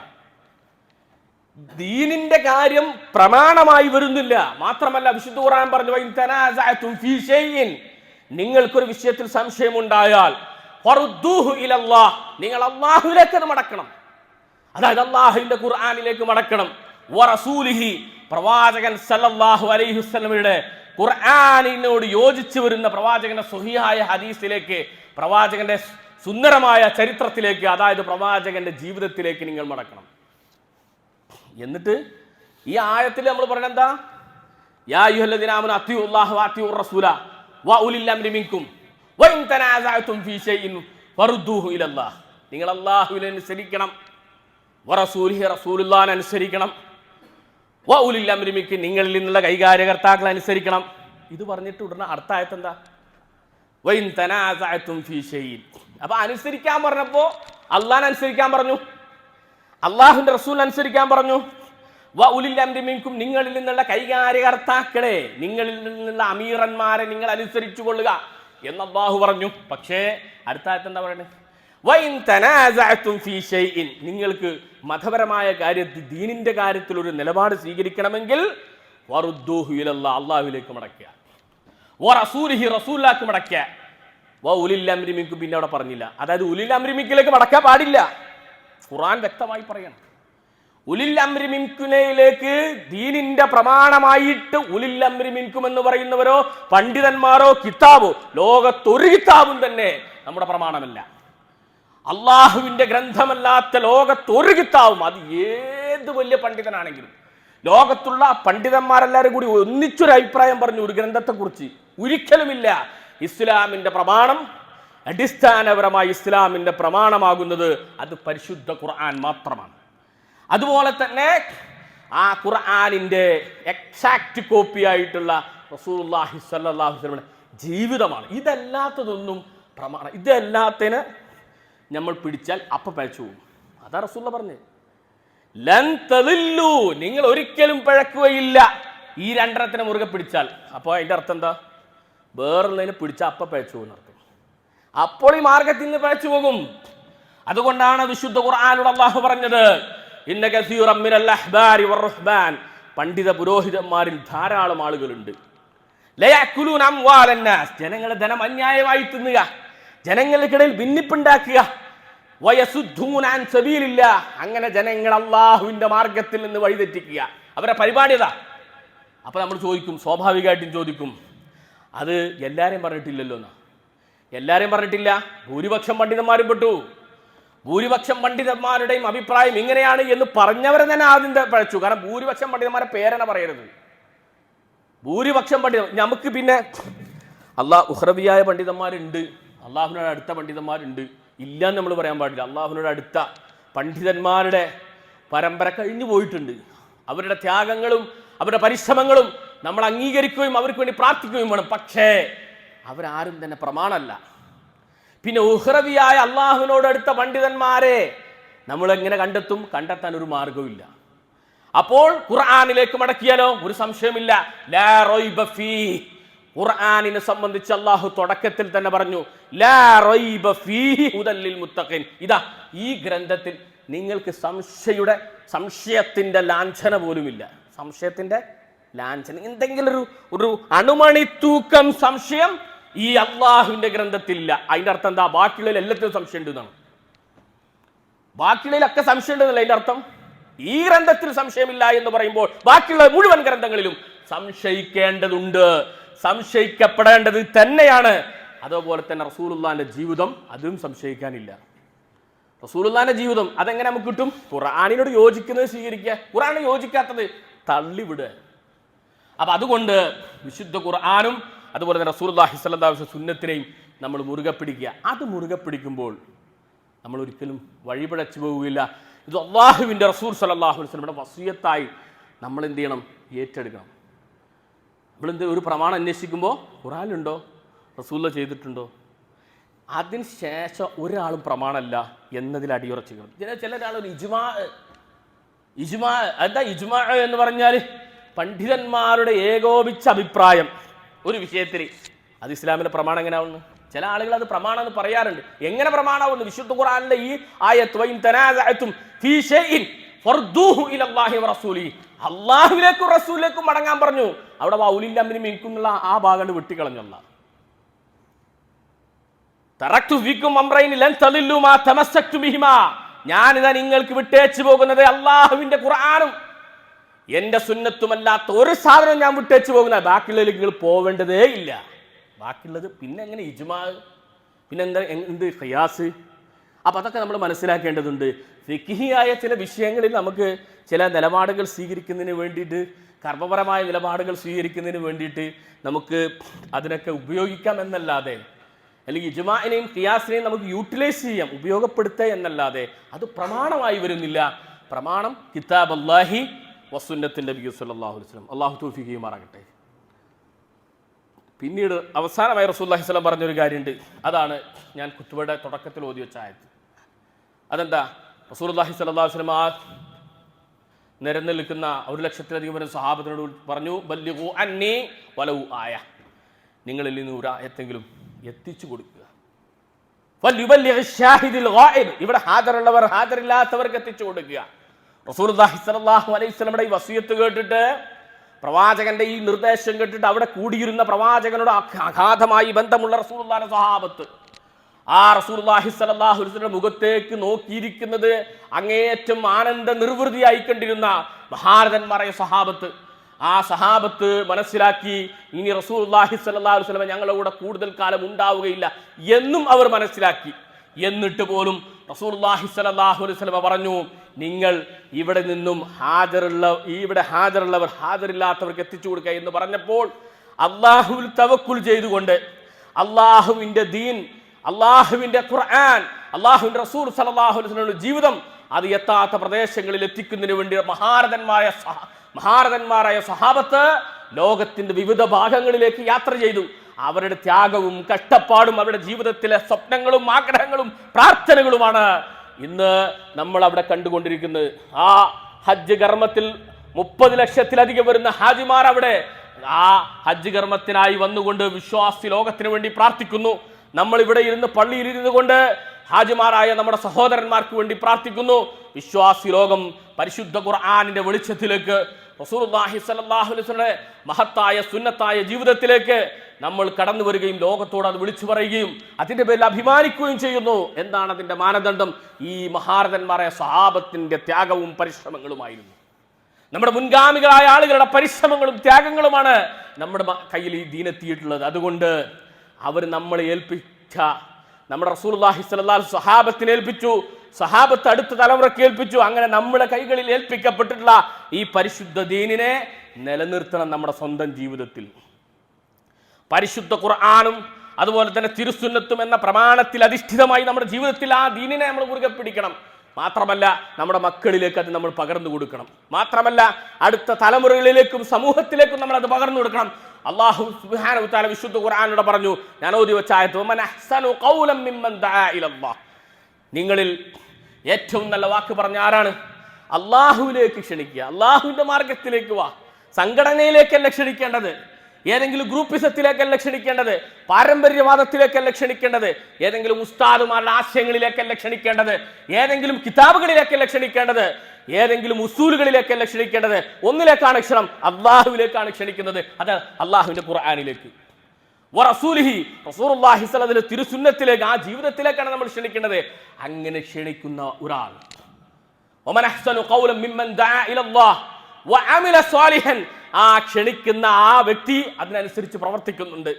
ദീനിന്റെ കാര്യം പ്രമാണമായി വരുന്നില്ല. മാത്രമല്ല വിശുദ്ധ ഖുർആൻ പറഞ്ഞു, നിങ്ങൾക്കൊരു വിഷയത്തിൽ സംശയമുണ്ടായാൽ നിങ്ങൾ അള്ളാഹുവിലേക്ക് അത് മടക്കണം. അതായത് അള്ളാഹുവിന്റെ ഖുർആനിലേക്ക് മടക്കണം. വറസൂലിഹി, പ്രവാചകൻ സല്ലല്ലാഹു അലൈഹി വസല്ലമയുടെ ഖുർആനിനോട് യോജിച്ചു വരുന്ന പ്രവാചകന്റെ സ്വഹീഹായ ഹദീസിലേക്ക്, പ്രവാചകന്റെ സുന്ദരമായ ചരിത്രത്തിലേക്ക്, അതായത് പ്രവാചകന്റെ ജീവിതത്തിലേക്ക് നിങ്ങൾ മടക്കണം. എന്നിട്ട് ഈ ആയത്തിൽ നമ്മൾ പറയുന്നത് എന്താ? യാ അയ്യുഹല്ലദീന ആമനൂ അത്തിഉല്ലാഹ വഅത്തിഉർ റസൂല വഉലിൽ അംരി മിൻകും വഇൻ തനാസഅതും ഫീ ശൈഇൻ ഫറുദ്ദൂഹു ഇലല്ലാഹ്. നിങ്ങൾ അല്ലാഹുവിനെ അനുസരിക്കണം, വറസൂലിഹി, റസൂലുള്ളാഹിനെ അനുസരിക്കണം, വഉലിൽ അംരി മിൻകും, നിങ്ങളിൽ നിന്നുള്ള കൈകാര്യകർത്താക്കളെ അനുസരിക്കണം. ഇത് പറഞ്ഞിട്ട് ഉടനെ അടുത്ത ആയത്ത് എന്താ? വഇൻ തനാസഅതും ഫീ ശൈഇൻ. അപ്പൊ അനുസരിക്കാൻ പറഞ്ഞപ്പോ അല്ലാഹുവിനെ അനുസരിക്കാൻ പറഞ്ഞു, അള്ളാഹുവിന്റെ റസൂലിനെ അനുസരിക്കാൻ പറഞ്ഞു. വഉലിൽ അംരി മിൻകും, നിങ്ങളിൽ നിന്നുള്ള കൈകാര്യകർത്താക്കളെ, നിങ്ങളിൽ നിന്നുള്ള അമീറന്മാരെ നിങ്ങൾ അനുസരിച്ചു കൊള്ളുക എന്ന് അല്ലാഹു പറഞ്ഞു. പക്ഷേ അടുത്ത ആയത്ത് എന്താ പറയുന്നത്? വഇൻ തനാസഅതും ഫീ ശൈഇൻ, നിങ്ങൾക്ക് മതപരമായ കാര്യത്തിൽ, ദീനിന്റെ കാര്യത്തിൽ ഒരു നിലപാട് സ്വീകരിക്കണമെങ്കിൽ വറുദ്ദൂഹു ഇലല്ലാഹ്, അള്ളാഹുവിലേക്ക് മടക്കുക. വറസൂലിഹി, റസൂലിലേക്ക് മടക്കുക. വഉലിൽ അംരി മിൻകും, പിന്നെ അവിടെ പറഞ്ഞില്ല. അതായത് ഉലിൽ അംരി മിൻകിലേക്ക് മടക്കാൻ പാടില്ല. ഖുർആൻ വ്യക്തമായി പറയണം. ഉലിൽ അംരി മിൻകുനയിലേക്ക് ദീനിന്റെ പ്രമാണമായിട്ട് ഉലിൽ അംരി മിൻകും എന്ന് പറയുന്നവരോ പണ്ഡിതന്മാരോ കിതാബോ, ലോകത്തൊരു കിതാബും തന്നെ നമ്മുടെ പ്രമാണമല്ല. അള്ളാഹുവിന്റെ ഗ്രന്ഥമല്ലാത്ത ലോകത്തൊരു കിതാബും, അത് ഏത് വലിയ പണ്ഡിതനാണെങ്കിലും, ലോകത്തുള്ള പണ്ഡിതന്മാരെല്ലാവരും കൂടി ഒന്നിച്ചൊരു അഭിപ്രായം പറഞ്ഞു ഒരു ഗ്രന്ഥത്തെക്കുറിച്ച് ഒരിക്കലുമില്ല. ഇസ്ലാമിന്റെ പ്രമാണം, അടിസ്ഥാനപരമായി ഇസ്ലാമിന്റെ പ്രമാണമാകുന്നത് അത് പരിശുദ്ധ ഖുർആൻ മാത്രമാണ്. അതുപോലെ തന്നെ ആ ഖുർആനിന്റെ എക്സാക്റ്റ് കോപ്പി ആയിട്ടുള്ള റസൂലുള്ളാഹി സ്വല്ലല്ലാഹു അലൈഹി വസല്ലം ജീവിതമാണ്. ഇതല്ലാത്തതൊന്നും പ്രമാണം, ഇതല്ലാത്തതിന് നമ്മൾ പിടിച്ചാൽ അപ്പ പഴച്ചു പോകും. അതാ റസൂൽ പറഞ്ഞത്, ലൻ തദില്ലു, നിങ്ങൾ ഒരിക്കലും പിഴക്കുകയില്ല ഈ രണ്ടെണ്ണത്തിനെ മുറുകെ പിടിച്ചാൽ. അപ്പോൾ അതിന്റെ അർത്ഥം എന്താ? വേറുള്ളതിനെ പിടിച്ചാൽ അപ്പ പഴച്ചു പോകുന്ന അർത്ഥം. അപ്പോൾ ഈ മാർഗത്തിൽ നിന്ന് പഴച്ചു പോകും. അതുകൊണ്ടാണ് വിശുദ്ധ ഖുർആനിലൂടെ അല്ലാഹു പറഞ്ഞത്, ഇന്ന കസീറൻ മിനൽ അഹ്ബാരി വറുഹ്ബാൻ, പണ്ഡിത പുരോഹിതന്മാരിൽ ധാരാളം ആളുകളുണ്ട്, ലയഅകുലൂന അംവാലന്നാസ്, ജനങ്ങളുടെ ധനം അന്യായമായി തിന്നുക, ജനങ്ങൾക്കിടയിൽ ഭിന്നിപ്പുണ്ടാക്കുക, വയസുദ്ദൂന അൻ സബീലില്ലാഹ്, അങ്ങനെ ജനങ്ങൾ അല്ലാഹുവിന്റെ മാർഗത്തിൽ നിന്ന് വഴിതെറ്റിക്കുക. അവരുടെ പരിപാടിയതാ. അപ്പൊ നമ്മൾ ചോദിക്കും, സ്വാഭാവികമായിട്ടും ചോദിക്കും, അത് എല്ലാവരെയും പറഞ്ഞിട്ടില്ലല്ലോ എന്നാ. എല്ലാവരെയും പറഞ്ഞിട്ടില്ല, ഭൂരിപക്ഷം പണ്ഡിതന്മാരും പെട്ടു. ഭൂരിപക്ഷം പണ്ഡിതന്മാരുടെയും അഭിപ്രായം ഇങ്ങനെയാണ് എന്ന് പറഞ്ഞവരെ തന്നെ ആദ്യം പഴച്ചു. കാരണം ഭൂരിപക്ഷം പണ്ഡിതന്മാരെ പേരെന്നെ പറയരുത്. ഭൂരിപക്ഷം പണ്ഡിതൻ, നമുക്ക് പിന്നെ ഉഹ്റവിയായ പണ്ഡിതന്മാരുണ്ട്, അള്ളാഹുവിനോട് അടുത്ത പണ്ഡിതന്മാരുണ്ട്, ഇല്ലാന്ന് നമ്മൾ പറയാൻ പാടില്ല. അള്ളാഹുവിനോട് അടുത്ത പണ്ഡിതന്മാരുടെ പരമ്പര കഴിഞ്ഞു പോയിട്ടുണ്ട്. അവരുടെ ത്യാഗങ്ങളും അവരുടെ പരിശ്രമങ്ങളും നമ്മൾ അംഗീകരിക്കുകയും അവർക്ക് വേണ്ടി പ്രാർത്ഥിക്കുകയും വേണം. പക്ഷേ അവരാരും തന്നെ പ്രമാണമല്ല. പിന്നെ ഉഹ്റവിയായ അള്ളാഹുവിനോട് അടുത്ത പണ്ഡിതന്മാരെ നമ്മളെങ്ങനെ കണ്ടെത്തും? കണ്ടെത്താൻ ഒരു മാർഗവുമില്ല. അപ്പോൾ ഖുർആനിലേക്ക് മടക്കിയാലോ ഒരു സംശയമില്ല, ലാ റൈബ ഫീഹി, ഖുർആനിനെ സംബന്ധിച്ച് അള്ളാഹു തുടക്കത്തിൽ തന്നെ പറഞ്ഞു, ലാ റൈബ ഫീഹി ഹുദൽ ലിൽ മുത്തഖീൻ. ഇതാ ഈ ഗ്രന്ഥത്തിൽ നിങ്ങൾക്ക് സംശയത്തിന്റെ ലാഞ്ചന പോലുമില്ല. സംശയത്തിന്റെ ലാഞ്ചന, എന്തെങ്കിലും ഒരു അണുമണി തൂക്കം സംശയം ഈ അള്ളാഹുവിന്റെ ഗ്രന്ഥത്തിലില്ല. അതിന്റെ അർത്ഥം എന്താ? ബാക്കിയുള്ളതിൽ എല്ലാത്തിനും സംശയം ഉണ്ട് എന്നാണ്. ബാക്കിയുള്ളതിലൊക്കെ സംശയം ഉണ്ടെന്നല്ല അതിന്റെ അർത്ഥം. ഈ ഗ്രന്ഥത്തിൽ സംശയമില്ല എന്ന് പറയുമ്പോൾ ബാക്കിയുള്ള മുഴുവൻ ഗ്രന്ഥങ്ങളിലും സംശയിക്കേണ്ടതുണ്ട്, സംശയിക്കപ്പെടേണ്ടത് തന്നെയാണ്. അതുപോലെ തന്നെ റസൂലുള്ളാഹിന്റെ ജീവിതം അതും സംശയിക്കാനില്ല. റസൂലുള്ളാഹിന്റെ ജീവിതം അതെങ്ങനെ നമുക്ക് കിട്ടും? ഖുർആനിനോട് യോജിക്കുന്നത് സ്വീകരിക്കുക, ഖുർആനിന് യോജിക്കാത്തത് തള്ളിവിടുക. അപ്പം അതുകൊണ്ട് വിശുദ്ധ ഖുർആനും അതുപോലെ തന്നെ റസൂലുള്ളാഹി സ്വല്ലല്ലാഹു അലൈഹി വസല്ലം സുന്നത്തിനെയും നമ്മൾ മുറുകെ പിടിക്കുക. അത് മുറുകെ പിടിക്കുമ്പോൾ നമ്മൾ ഒരിക്കലും വഴിപിഴച്ചു പോവുകയില്ല. ഇത് അള്ളാഹുവിൻ്റെ റസൂൽ സ്വല്ലല്ലാഹു അലൈഹി വസല്ലമയുടെ വസിയത്തായി നമ്മൾ എന്ത് ചെയ്യണം? ഏറ്റെടുക്കണം. നമ്മളെന്ത് ഒരു പ്രമാണം അന്വേഷിക്കുമ്പോൾ ഖുർആനിലുണ്ടോ, റസൂലുള്ള ചെയ്തിട്ടുണ്ടോ, അതിന് ശേഷം ഒരാളും പ്രമാണമല്ല എന്നതിൽ അടിയുറച്ചിക്കണം. ചിലരാളൊരു ഇജ്മാ എന്താ ഇജ്മാ എന്ന് പറഞ്ഞാൽ പണ്ഡിതന്മാരുടെ ഏകോപിച്ച അഭിപ്രായം ഒരു വിഷയത്തിൽ. അത് ഇസ്ലാമിലെ പ്രമാണം എങ്ങനെയാവുന്നു? ചില ആളുകൾ അത് പ്രമാണം എന്ന് പറയാറുണ്ട്. എങ്ങനെ പ്രമാണമാവുന്നു? വിശുദ്ധ ഖുർആനിലെ ഈ ആയത്ത് വഇൻ തനാസഅതും ഫീ ഷൈഇൻ ഫർദൂഹു ഇലല്ലാഹി വറസൂലിഹി, അല്ലാഹുവിലേക്കും റസൂലിലേക്കും മടങ്ങാൻ പറഞ്ഞു. അവിടെ വൗലിൽ അംരി മിൻകും എന്നുള്ള ആ ഭാഗം വെട്ടിക്കളഞ്ഞല്ല. തറക്തു ഫീകും അംറൈനി ലൻ തളില്ലു മാ തമസ്സക്തു ബിഹിമാ, ഞാനിതാ നിങ്ങൾക്ക് വിട്ടേച്ചു പോകുന്നത് അല്ലാഹുവിന്റെ ഖുർആനും എന്റെ സുന്നത്തുമല്ലാത്ത ഒരു സാധനം ഞാൻ വിട്ടേച്ചു പോകുന്ന, ബാക്കിയുള്ളതിലേക്ക് നിങ്ങൾ പോവേണ്ടതേ ഇല്ല. ബാക്കിയുള്ളത് പിന്നെ എങ്ങനെ ഇജ്മാ, പിന്നെ എന്താ എന്ത് ഖിയാസ്? അപ്പം അതൊക്കെ നമ്മൾ മനസ്സിലാക്കേണ്ടതുണ്ട്. ഫിഖ്ഹിയായ ചില വിഷയങ്ങളിൽ നമുക്ക് ചില നിലപാടുകൾ സ്വീകരിക്കുന്നതിന് വേണ്ടിയിട്ട്, കർമ്മപരമായ നിലപാടുകൾ സ്വീകരിക്കുന്നതിന് വേണ്ടിയിട്ട് നമുക്ക് അതിനൊക്കെ ഉപയോഗിക്കാം എന്നല്ലാതെ, അല്ലെങ്കിൽ ഇജ്മാഇനെയും ഖിയാസിനെയും നമുക്ക് യൂട്ടിലൈസ് ചെയ്യാം, ഉപയോഗപ്പെടുത്തുക എന്നല്ലാതെ അത് പ്രമാണമായി വരുന്നില്ല. പ്രമാണം കിതാബ് അല്ലാഹി വസുന്നത്തിൻ്റെ നബി സല്ലല്ലാഹു അലൈഹി വസല്ലം. അല്ലാഹു തൗഫീഖ് ചെയ്യുമാറാകട്ടെ. പിന്നീട് അവസാനമായി റസൂലുള്ളാഹി സ്വല്ലല്ലാഹു പറഞ്ഞൊരു കാര്യമുണ്ട്. അതാണ് ഞാൻ കുത്തുബയുടെ തുടക്കത്തിൽ ഓതി വെച്ച ആയത്ത്. അതെന്താ? റസൂലുള്ളാഹി സ്വല്ലല്ലാഹു അലൈഹി വസല്ലം ആ നിരന്ന് നിൽക്കുന്ന 1,00,000-ലധികം വരുന്ന സഹാബത്തിനോട് പറഞ്ഞു, ബല്ലിഗു അന്നി വലൗ ആയ, നിങ്ങളിൽ നിന്ന് ഒരു ആയത്തെങ്കിലും എത്തിച്ചു കൊടുക്കുക. ഫൽയുബല്ലിഗ് ഷാഹിദുൽ ഗായിബ്, ഇവിടെ ഹാജറുള്ളവർ ഹാജറില്ലാത്തവർക്ക് എത്തിച്ചു കൊടുക്കുക. റസൂലുള്ളാഹി സ്വല്ലല്ലാഹു അലൈഹി വസല്ലമയുടെ ഈ വസിയത്ത് കേട്ടിട്ട്, പ്രവാചകന്റെ ഈ നിർദ്ദേശം കേട്ടിട്ട് അവിടെ കൂടിയിരുന്ന പ്രവാചകനോട് അഗാധമായി ബന്ധമുള്ള റസൂലുള്ളാഹിന്റെ സ്വഹാബത്ത് ആ റസൂലുള്ളാഹി സ്വല്ലല്ലാഹു അലൈഹി വസല്ലമയുടെ മുഖത്തേക്ക് നോക്കിയിരിക്കുന്നത് അങ്ങേയറ്റം ആനന്ദ നിർവൃതിയായി കണ്ടിരുന്ന മഹാരഥന്മാരായ സ്വഹാബത്ത്, ആ സഹാബത്ത് മനസ്സിലാക്കി ഇനി റസൂലുള്ളാഹി സ്വല്ലല്ലാഹു അലൈഹി വസല്ലം ഞങ്ങളുടെ കൂടെ കൂടുതൽ കാലം ഉണ്ടാവുകയില്ല എന്നും അവർ മനസ്സിലാക്കി. എന്നിട്ട് പോലും റസൂലുള്ളാഹി സ്വല്ലല്ലാഹു അലൈഹി വസല്ലം പറഞ്ഞു, നിങ്ങൾ ഇവിടെ നിന്നും ഹാജറുള്ളവർ ഹാജറില്ലാത്തവർക്ക് എത്തിച്ചു കൊടുക്കുക എന്ന് പറഞ്ഞപ്പോൾ അള്ളാഹുവിൽ തവക്കുൽ ചെയ്തുകൊണ്ട് അള്ളാഹുവിന്റെ ദീൻ, അള്ളാഹുവിന്റെ ഖുർആൻ, അള്ളാഹുവിന്റെ റസൂൽ സല്ലല്ലാഹു അലൈഹി വസല്ലമയുടെ ജീവിതം അത് എത്താത്ത പ്രദേശങ്ങളിൽ എത്തിക്കുന്നതിന് വേണ്ടി മഹാരഥന്മാരായ സഹാബത്ത് ലോകത്തിന്റെ വിവിധ ഭാഗങ്ങളിലേക്ക് യാത്ര ചെയ്തു. അവരുടെ ത്യാഗവും കഷ്ടപ്പാടും അവരുടെ ജീവിതത്തിലെ സ്വപ്നങ്ങളും ആഗ്രഹങ്ങളും പ്രാർത്ഥനകളുമാണ് ഇന്ന് നമ്മൾ അവിടെ കണ്ടുകൊണ്ടിരിക്കുന്നത്. ആ ഹജ്ജ് കർമ്മത്തിൽ 30 ലക്ഷത്തിലധികം വരുന്ന ഹാജിമാർ അവിടെ ആ ഹജ്ജ് കർമ്മത്തിനായി വന്നുകൊണ്ട് വിശ്വാസി ലോകത്തിന് വേണ്ടി പ്രാർത്ഥിക്കുന്നു. നമ്മൾ ഇവിടെ ഇരുന്ന് പള്ളിയിൽ ഇരുന്നു കൊണ്ട് ഹാജിമാരായ നമ്മുടെ സഹോദരന്മാർക്ക് വേണ്ടി പ്രാർത്ഥിക്കുന്നു. വിശ്വാസി ലോകം പരിശുദ്ധ ഖുർആനിന്റെ വെളിച്ചത്തിലേക്ക്, റസൂലുള്ളാഹി സ്വല്ലല്ലാഹു അലൈഹി വസല്ലമയുടെ മഹത്തായ സുന്നത്തായ ജീവിതത്തിലേക്ക് നമ്മൾ കടന്നു വരികയും ലോകത്തോട് അത് വിളിച്ചു പറയുകയും അതിന്റെ പേരിൽ അഭിമാനിക്കുകയും ചെയ്യുന്നു. എന്താണ് അതിന്റെ മാനദണ്ഡം? ഈ മഹാരഥന്മാരായ സ്വഹാബത്തിന്റെ ത്യാഗവും പരിശ്രമങ്ങളുമായിരുന്നു. നമ്മുടെ മുൻഗാമികളായ ആളുകളുടെ പരിശ്രമങ്ങളും ത്യാഗങ്ങളുമാണ് നമ്മുടെ കയ്യിൽ ഈ ദീനെത്തിയിട്ടുള്ളത്. അതുകൊണ്ട് അവർ നമ്മളെ ഏൽപ്പിച്ച, നമ്മുടെ റസൂലുള്ളാഹി സ്വല്ലല്ലാഹു അലൈഹി വസല്ലം സ്വഹാബത്തിനെ ഏൽപ്പിച്ചു, സ്വഹാബത്ത് അടുത്ത തലമുറയ്ക്ക് ഏൽപ്പിച്ചു. അങ്ങനെ നമ്മുടെ കൈകളിൽ ഏൽപ്പിക്കപ്പെട്ടിട്ടുള്ള ഈ പരിശുദ്ധ ദീനിനെ നിലനിർത്തണം നമ്മുടെ സ്വന്തം ജീവിതത്തിൽ. പരിശുദ്ധ ഖുർആനും അതുപോലെ തന്നെ തിരുസുന്നത്തും എന്ന പ്രമാണത്തിൽ അധിഷ്ഠിതമായി നമ്മുടെ ജീവിതത്തിൽ ആ ദീനിനെ നമ്മൾ മുറുകെ പിടിക്കണം. മാത്രമല്ല നമ്മുടെ മക്കളിലേക്ക് അത് നമ്മൾ പകർന്നു കൊടുക്കണം. മാത്രമല്ല അടുത്ത തലമുറകളിലേക്കും സമൂഹത്തിലേക്കും നമ്മൾ അത് പകർന്നു കൊടുക്കണം. അല്ലാഹു സുബ്ഹാനഹു വ തആല വിശുദ്ധ ഖുർആനിലൂടെ പറഞ്ഞു, ഞാൻ ഓതി വെച്ച ആയത്ത്, വമൻ അഹ്സനു ഖൗലൻ മിമ്മൻ ദആ ഇലല്ലാഹ്, നിങ്ങളിൽ ഏറ്റവും നല്ല വാക്ക് പറഞ്ഞ ആരാണ്? അള്ളാഹുവിലേക്ക് ക്ഷണിക്കുക, അള്ളാഹുവിന്റെ മാർഗത്തിലേക്ക് വാ. സംഘടനയിലേക്കല്ല ക്ഷണിക്കേണ്ടത്, ഏതെങ്കിലും ഗ്രൂപ്പിസത്തിലേക്കല്ല ക്ഷണിക്കേണ്ടത്, പാരമ്പര്യവാദത്തിലേക്കല്ല ക്ഷണിക്കേണ്ടത്, ഏതെങ്കിലും ഉസ്താദുമാരുടെ ആശയങ്ങളിലേക്കല്ല ക്ഷണിക്കേണ്ടത്, ഏതെങ്കിലും കിതാബുകളിലേക്കല്ല ക്ഷണിക്കേണ്ടത്, ഏതെങ്കിലും ഉസൂലുകളിലേക്കല്ല ക്ഷണിക്കേണ്ടത്. ഒന്നിലേക്കാണ് ക്ഷണം, അള്ളാഹുവിലേക്കാണ് ക്ഷണിക്കുന്നത്. അത് അള്ളാഹുവിന്റെ ഖുർആനിലേക്ക്, വറസൂലിഹി, റസൂലുള്ളാഹി സ്വല്ലല്ലാഹു അലൈഹി വസല്ലം തിരുസുന്നത്തിലേക്ക്, ആ ജീവിതത്തിലേക്കാണ് നമ്മൾ ക്ഷണിക്കേണ്ടത്. അങ്ങനെ ക്ഷണിക്കുന്ന ഒരാൾ, വമൻ അഹ്സനു ഖൗലൻ മിമ്മൻ ദആ ഇലല്ലാഹ് വഅമില സ്വാലിഹൻ, ആ ക്ഷണിക്കുന്ന ആ വ്യക്തി അതിനനുസരിച്ച് പ്രവർത്തിക്കുന്നുണ്ട്.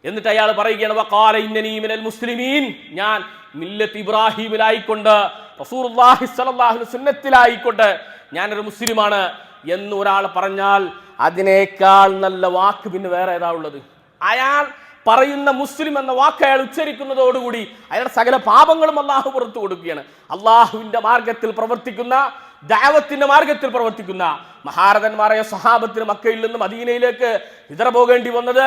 എന്നിട്ട് അയാൾ പറയുകയാണ് വഖാല ഇന്നനീ മിനൽ മുസ്ലിമീൻ, ഞാൻ മില്ലത്ത് ഇബ്രാഹിമിലായിക്കൊണ്ട് റസൂലുള്ളാഹി സ്വല്ലല്ലാഹു അലൈഹി സുന്നത്തിലായിക്കൊണ്ട് ഞാനൊരു മുസ്ലിമാണ് എന്ന് ഒരാൾ പറഞ്ഞാൽ അതിനേക്കാൾ നല്ല വാക്ക് പിന്നെ വേറെ ഏതാ ഉള്ളത്? അയാൾ പറയുന്ന മുസ്ലിം എന്ന വാക്ക് അയാൾ ഉച്ചരിക്കുന്നതോടുകൂടി അയാളുടെ സകല പാപങ്ങളും അള്ളാഹു പുറത്തു കൊടുക്കുകയാണ്. അള്ളാഹുവിന്റെ മാർഗത്തിൽ പ്രവർത്തിക്കുന്ന, ദഅവത്തിന്റെ മാർഗത്തിൽ പ്രവർത്തിക്കുന്ന മഹാരഥന്മാരായ സഹാബത്തിന് മക്കയിൽ നിന്ന് മദീനയിലേക്ക് ഹിജറ പോകേണ്ടി വന്നത്,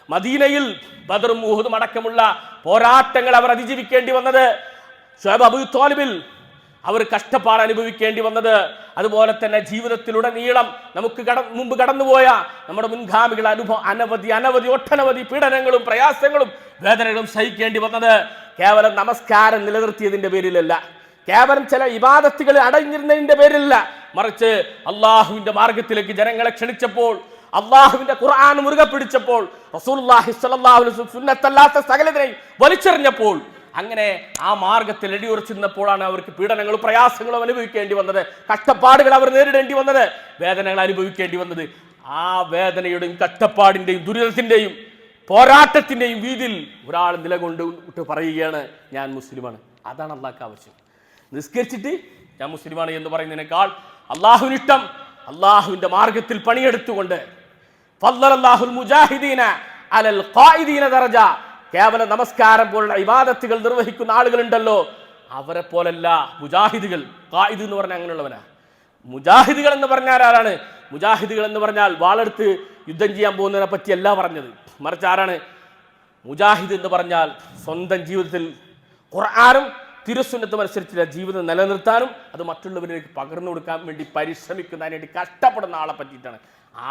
മദീനയിൽ ബദറും ഉഹുദും അടക്കമുള്ള പോരാട്ടങ്ങൾ അവർ അതിജീവിക്കേണ്ടി വന്നത്, ശുഐബ് അബൂ ത്വാലിബിൽ അവർ കഷ്ടപ്പാട് അനുഭവിക്കേണ്ടി വന്നത്, അതുപോലെ തന്നെ ജീവിതത്തിലുടനീളം നമുക്ക് മുമ്പ് കടന്നുപോയ നമ്മുടെ മുൻഗാമികൾ അനവധി ഒട്ടനവധി പീഡനങ്ങളും പ്രയാസങ്ങളും വേദനകളും സഹിക്കേണ്ടി വന്നത് കേവലം നമസ്കാരം നിലനിർത്തിയതിന്റെ പേരിലല്ല, കേവലം ചില ഇബാദത്തുകൾ അടങ്ങിയിരുന്നതിന്റെ പേരിലല്ല, മറിച്ച് അള്ളാഹുവിന്റെ മാർഗത്തിലേക്ക് ജനങ്ങളെ ക്ഷണിച്ചപ്പോൾ, അള്ളാഹുവിന്റെ ഖുർആൻ മുറുകെ പിടിച്ചപ്പോൾ, റസൂലുള്ളാഹി സ്വല്ലല്ലാഹു അലൈഹി വസല്ലം സുന്നത്തല്ലാത്ത സകലതിനെയും വലിച്ചെറിഞ്ഞപ്പോൾ, അങ്ങനെ ആ മാർഗത്തിൽ അടിയുറച്ചിരുന്നപ്പോഴാണ് അവർക്ക് പീഡനങ്ങളും പ്രയാസങ്ങളും അനുഭവിക്കേണ്ടി വന്നത്, കഷ്ടപ്പാടുകൾ അവർ നേരിടേണ്ടി വന്നത്, വേദനകൾ അനുഭവിക്കേണ്ടി വന്നത്. ആ വേദനയുടെയും കഷ്ടപ്പാടിന്റെയും ദുരിതത്തിന്റെയും പോരാട്ടത്തിന്റെയും വീതിയിൽ ഒരാൾ നിലകൊണ്ട് പറയുകയാണ് ഞാൻ മുസ്ലിമാണ്. അതാണ് അള്ളാഹ്ക്ക് ആവശ്യം. നിസ്കരിച്ചിട്ട് ഞാൻ മുസ്ലിമാണ് എന്ന് പറയുന്നതിനേക്കാൾ അള്ളാഹുവിനിഷ്ടം അള്ളാഹുവിന്റെ മാർഗത്തിൽ പണിയെടുത്തുകൊണ്ട് ഫദ്ദലല്ലാഹുൽ മുജാഹിദീന അലൽ ഖായിദീന ദറജ, കേവലം നമസ്കാരം പോലുള്ള ഇബാദത്തുകൾ നിർവഹിക്കുന്ന ആളുകളുണ്ടല്ലോ അവരെ പോലല്ല മുജാഹിദുകൾ. ഖായിദ് എന്ന് പറഞ്ഞാൽ അങ്ങനെയുള്ളവനാ. മുജാഹിദുകൾ എന്ന് പറഞ്ഞാൽ ആരാണ്? മുജാഹിദുകൾ എന്ന് പറഞ്ഞാൽ വാളെടുത്ത് യുദ്ധം ചെയ്യാൻ പോകുന്നതിനെ പറ്റിയല്ല പറഞ്ഞത്, മറിച്ച് ആരാണ് മുജാഹിദ് എന്ന് പറഞ്ഞാൽ? സ്വന്തം ജീവിതത്തിൽ ഖുർആനും തിരുസുന്നത്തും അനുസരിച്ചുള്ള ജീവിതം നിലനിർത്താനും അത് മറ്റുള്ളവരിലേക്ക് പകർന്നു കൊടുക്കാൻ വേണ്ടി പരിശ്രമിക്കുന്നതിന് വേണ്ടി കഷ്ടപ്പെടുന്ന ആളെ പറ്റിയിട്ടാണ്.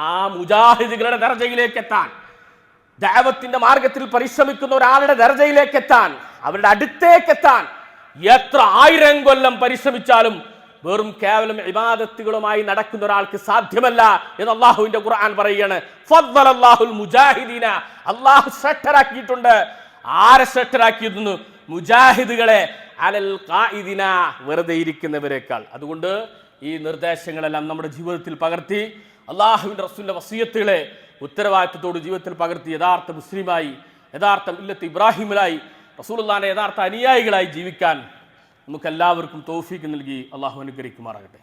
ആ മുജാഹിദുകളുടെ ദർജയിലേക്ക് എത്താൻ, ദഅവത്തിന്റെ മാർഗത്തിൽ പരിശ്രമിക്കുന്ന ഒരാളുടെ ദർജയിലേക്ക് എത്താൻ, അവരുടെ അടുത്തേക്ക് എത്താൻ എത്ര 1000 കൊല്ലം പരിശ്രമിച്ചാലും വെറും കേവലം ഇബാദത്തുകളുമായി നടക്കുന്ന ഒരാൾക്ക് സാധ്യമല്ല എന്ന് അള്ളാഹുവിന്റെ ഖുർആൻ പറയുകയാണ്. ഫദ്ദലല്ലാഹുൽ മുജാഹിദീന, അള്ളാഹു ശ്രേഷ്ഠരാക്കിയിട്ടുണ്ട്. ആരെ ശ്രേഷ്ഠരാക്കിയിരുന്നു? മുജാഹിദുകളെ അലൽ ഖായിദീന, വെറുതെ ഇരിക്കുന്നവരെക്കാൾ. അതുകൊണ്ട് ഈ നിർദ്ദേശങ്ങളെല്ലാം നമ്മുടെ ജീവിതത്തിൽ പകർത്തി അള്ളാഹുവിന്റെ റസൂലിന്റെ വസിയത്തുകളെ ഉത്തരവാദിത്തത്തോട് ജീവിതത്തിൽ പകർത്തി യഥാർത്ഥ മുസ്ലിമായി, യഥാർത്ഥ മില്ലത്ത് ഇബ്രാഹിമിലായി, റസൂലുള്ളാഹിന്റെ യഥാർത്ഥ അനുയായികളായി ജീവിക്കാൻ നമുക്കെല്ലാവർക്കും തൗഫീഖ് നൽകി അള്ളാഹു അനുഗ്രഹിക്കുമാറാകട്ടെ.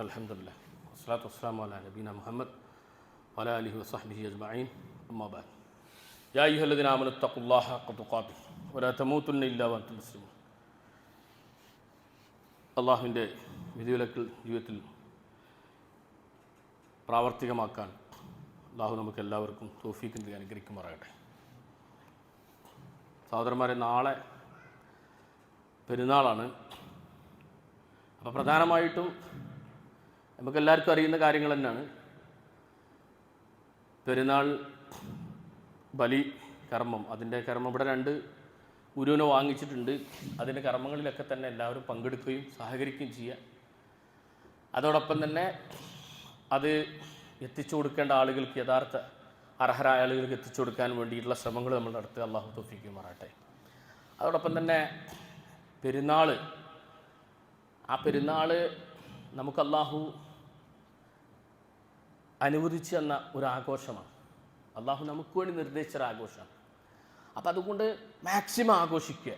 അൽഹംദുലില്ലാഹ് വസ്സലാത്തു വസ്സലാമു അലാ നബീന മുഹമ്മദ് വഅലാ ആലിഹി വസഹ്ബിഹി അജ്മഈൻ. അമ്മാ ബഅദ്. യാ അയ്യുഹല്ലദീന ആമനൂ തഖുല്ലാഹ ഹഖ്ക തുഖാതിഹി വലാ തമൂതുന്ന ഇല്ലാ വഅൻതും മുസ്ലിമൂൻ. അള്ളാഹുവിൻ്റെ വിധിവിലക്കൽ ജീവിതത്തിൽ പ്രാവർത്തികമാക്കാൻ അള്ളാഹു നമുക്ക് എല്ലാവർക്കും തൗഫീഖ് നൽകി അനുഗ്രഹിക്കുമാറാകട്ടെ. സഹോദരന്മാരെ, നാളെ പെരുന്നാളാണ്. അപ്പോൾ പ്രധാനമായിട്ടും നമുക്കെല്ലാവർക്കും അറിയുന്ന കാര്യങ്ങൾ തന്നെയാണ്. പെരുന്നാൾ ബലി കർമ്മം, അതിൻ്റെ കർമ്മം ഇവിടെ 2 ഗുരുവിനെ വാങ്ങിച്ചിട്ടുണ്ട്. അതിൻ്റെ കർമ്മങ്ങളിലൊക്കെ തന്നെ എല്ലാവരും പങ്കെടുക്കുകയും സഹകരിക്കുകയും ചെയ്യുക. അതോടൊപ്പം തന്നെ അത് എത്തിച്ചു കൊടുക്കേണ്ട ആളുകൾക്ക്, യഥാർത്ഥ അർഹരായ ആളുകൾക്ക് എത്തിച്ചു കൊടുക്കാൻ വേണ്ടിയിട്ടുള്ള ശ്രമങ്ങൾ നമ്മൾ നടത്തുക. അള്ളാഹു തൗഫീഖ് മാറട്ടെ. അതോടൊപ്പം തന്നെ പെരുന്നാൾ, ആ പെരുന്നാൾ നമുക്ക് അള്ളാഹു അനുവദിച്ചു തന്ന ഒരു ആഘോഷമാണ്. അള്ളാഹു നമുക്ക് വേണ്ടി നിർദ്ദേശിച്ച ആഘോഷമാണ്. അപ്പം അതുകൊണ്ട് മാക്സിമം ആഘോഷിക്കുക.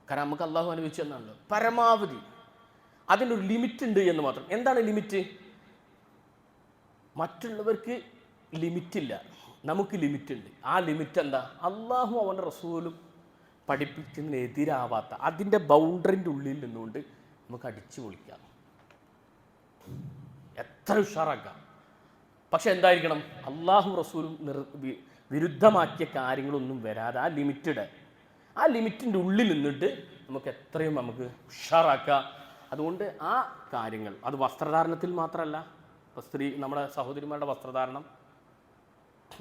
കാരണം നമുക്ക് അള്ളാഹു അനുവദിച്ചു തന്നാണല്ലോ. പരമാവധി അതിനൊരു ലിമിറ്റ് ഉണ്ട് എന്ന് മാത്രം. എന്താണ് ലിമിറ്റ്? മറ്റുള്ളവർക്ക് ലിമിറ്റില്ല, നമുക്ക് ലിമിറ്റ് ഉണ്ട്. ആ ലിമിറ്റ് എന്താ? അള്ളാഹു അവൻ്റെ റസൂലും പഠിപ്പിക്കുന്നതിനെതിരാവാത്ത അതിൻ്റെ ബൗണ്ടറിൻ്റെ ഉള്ളിൽ നിന്നുകൊണ്ട് നമുക്ക് അടിച്ചു പൊളിക്കാം, എത്ര ഉഷാറാക്കാം. പക്ഷെ എന്തായിരിക്കണം? അള്ളാഹു റസൂലും വിരുദ്ധമാക്കിയ കാര്യങ്ങളൊന്നും വരാതെ ആ ലിമിറ്റിൻ്റെ ഉള്ളിൽ നിന്നിട്ട് നമുക്ക് എത്രയും നമുക്ക് ഉഷാറാക്കാം. അതുകൊണ്ട് ആ കാര്യങ്ങൾ, അത് വസ്ത്രധാരണത്തിൽ മാത്രമല്ല, സ്ത്രീ നമ്മുടെ സഹോദരിമാരുടെ വസ്ത്രധാരണം,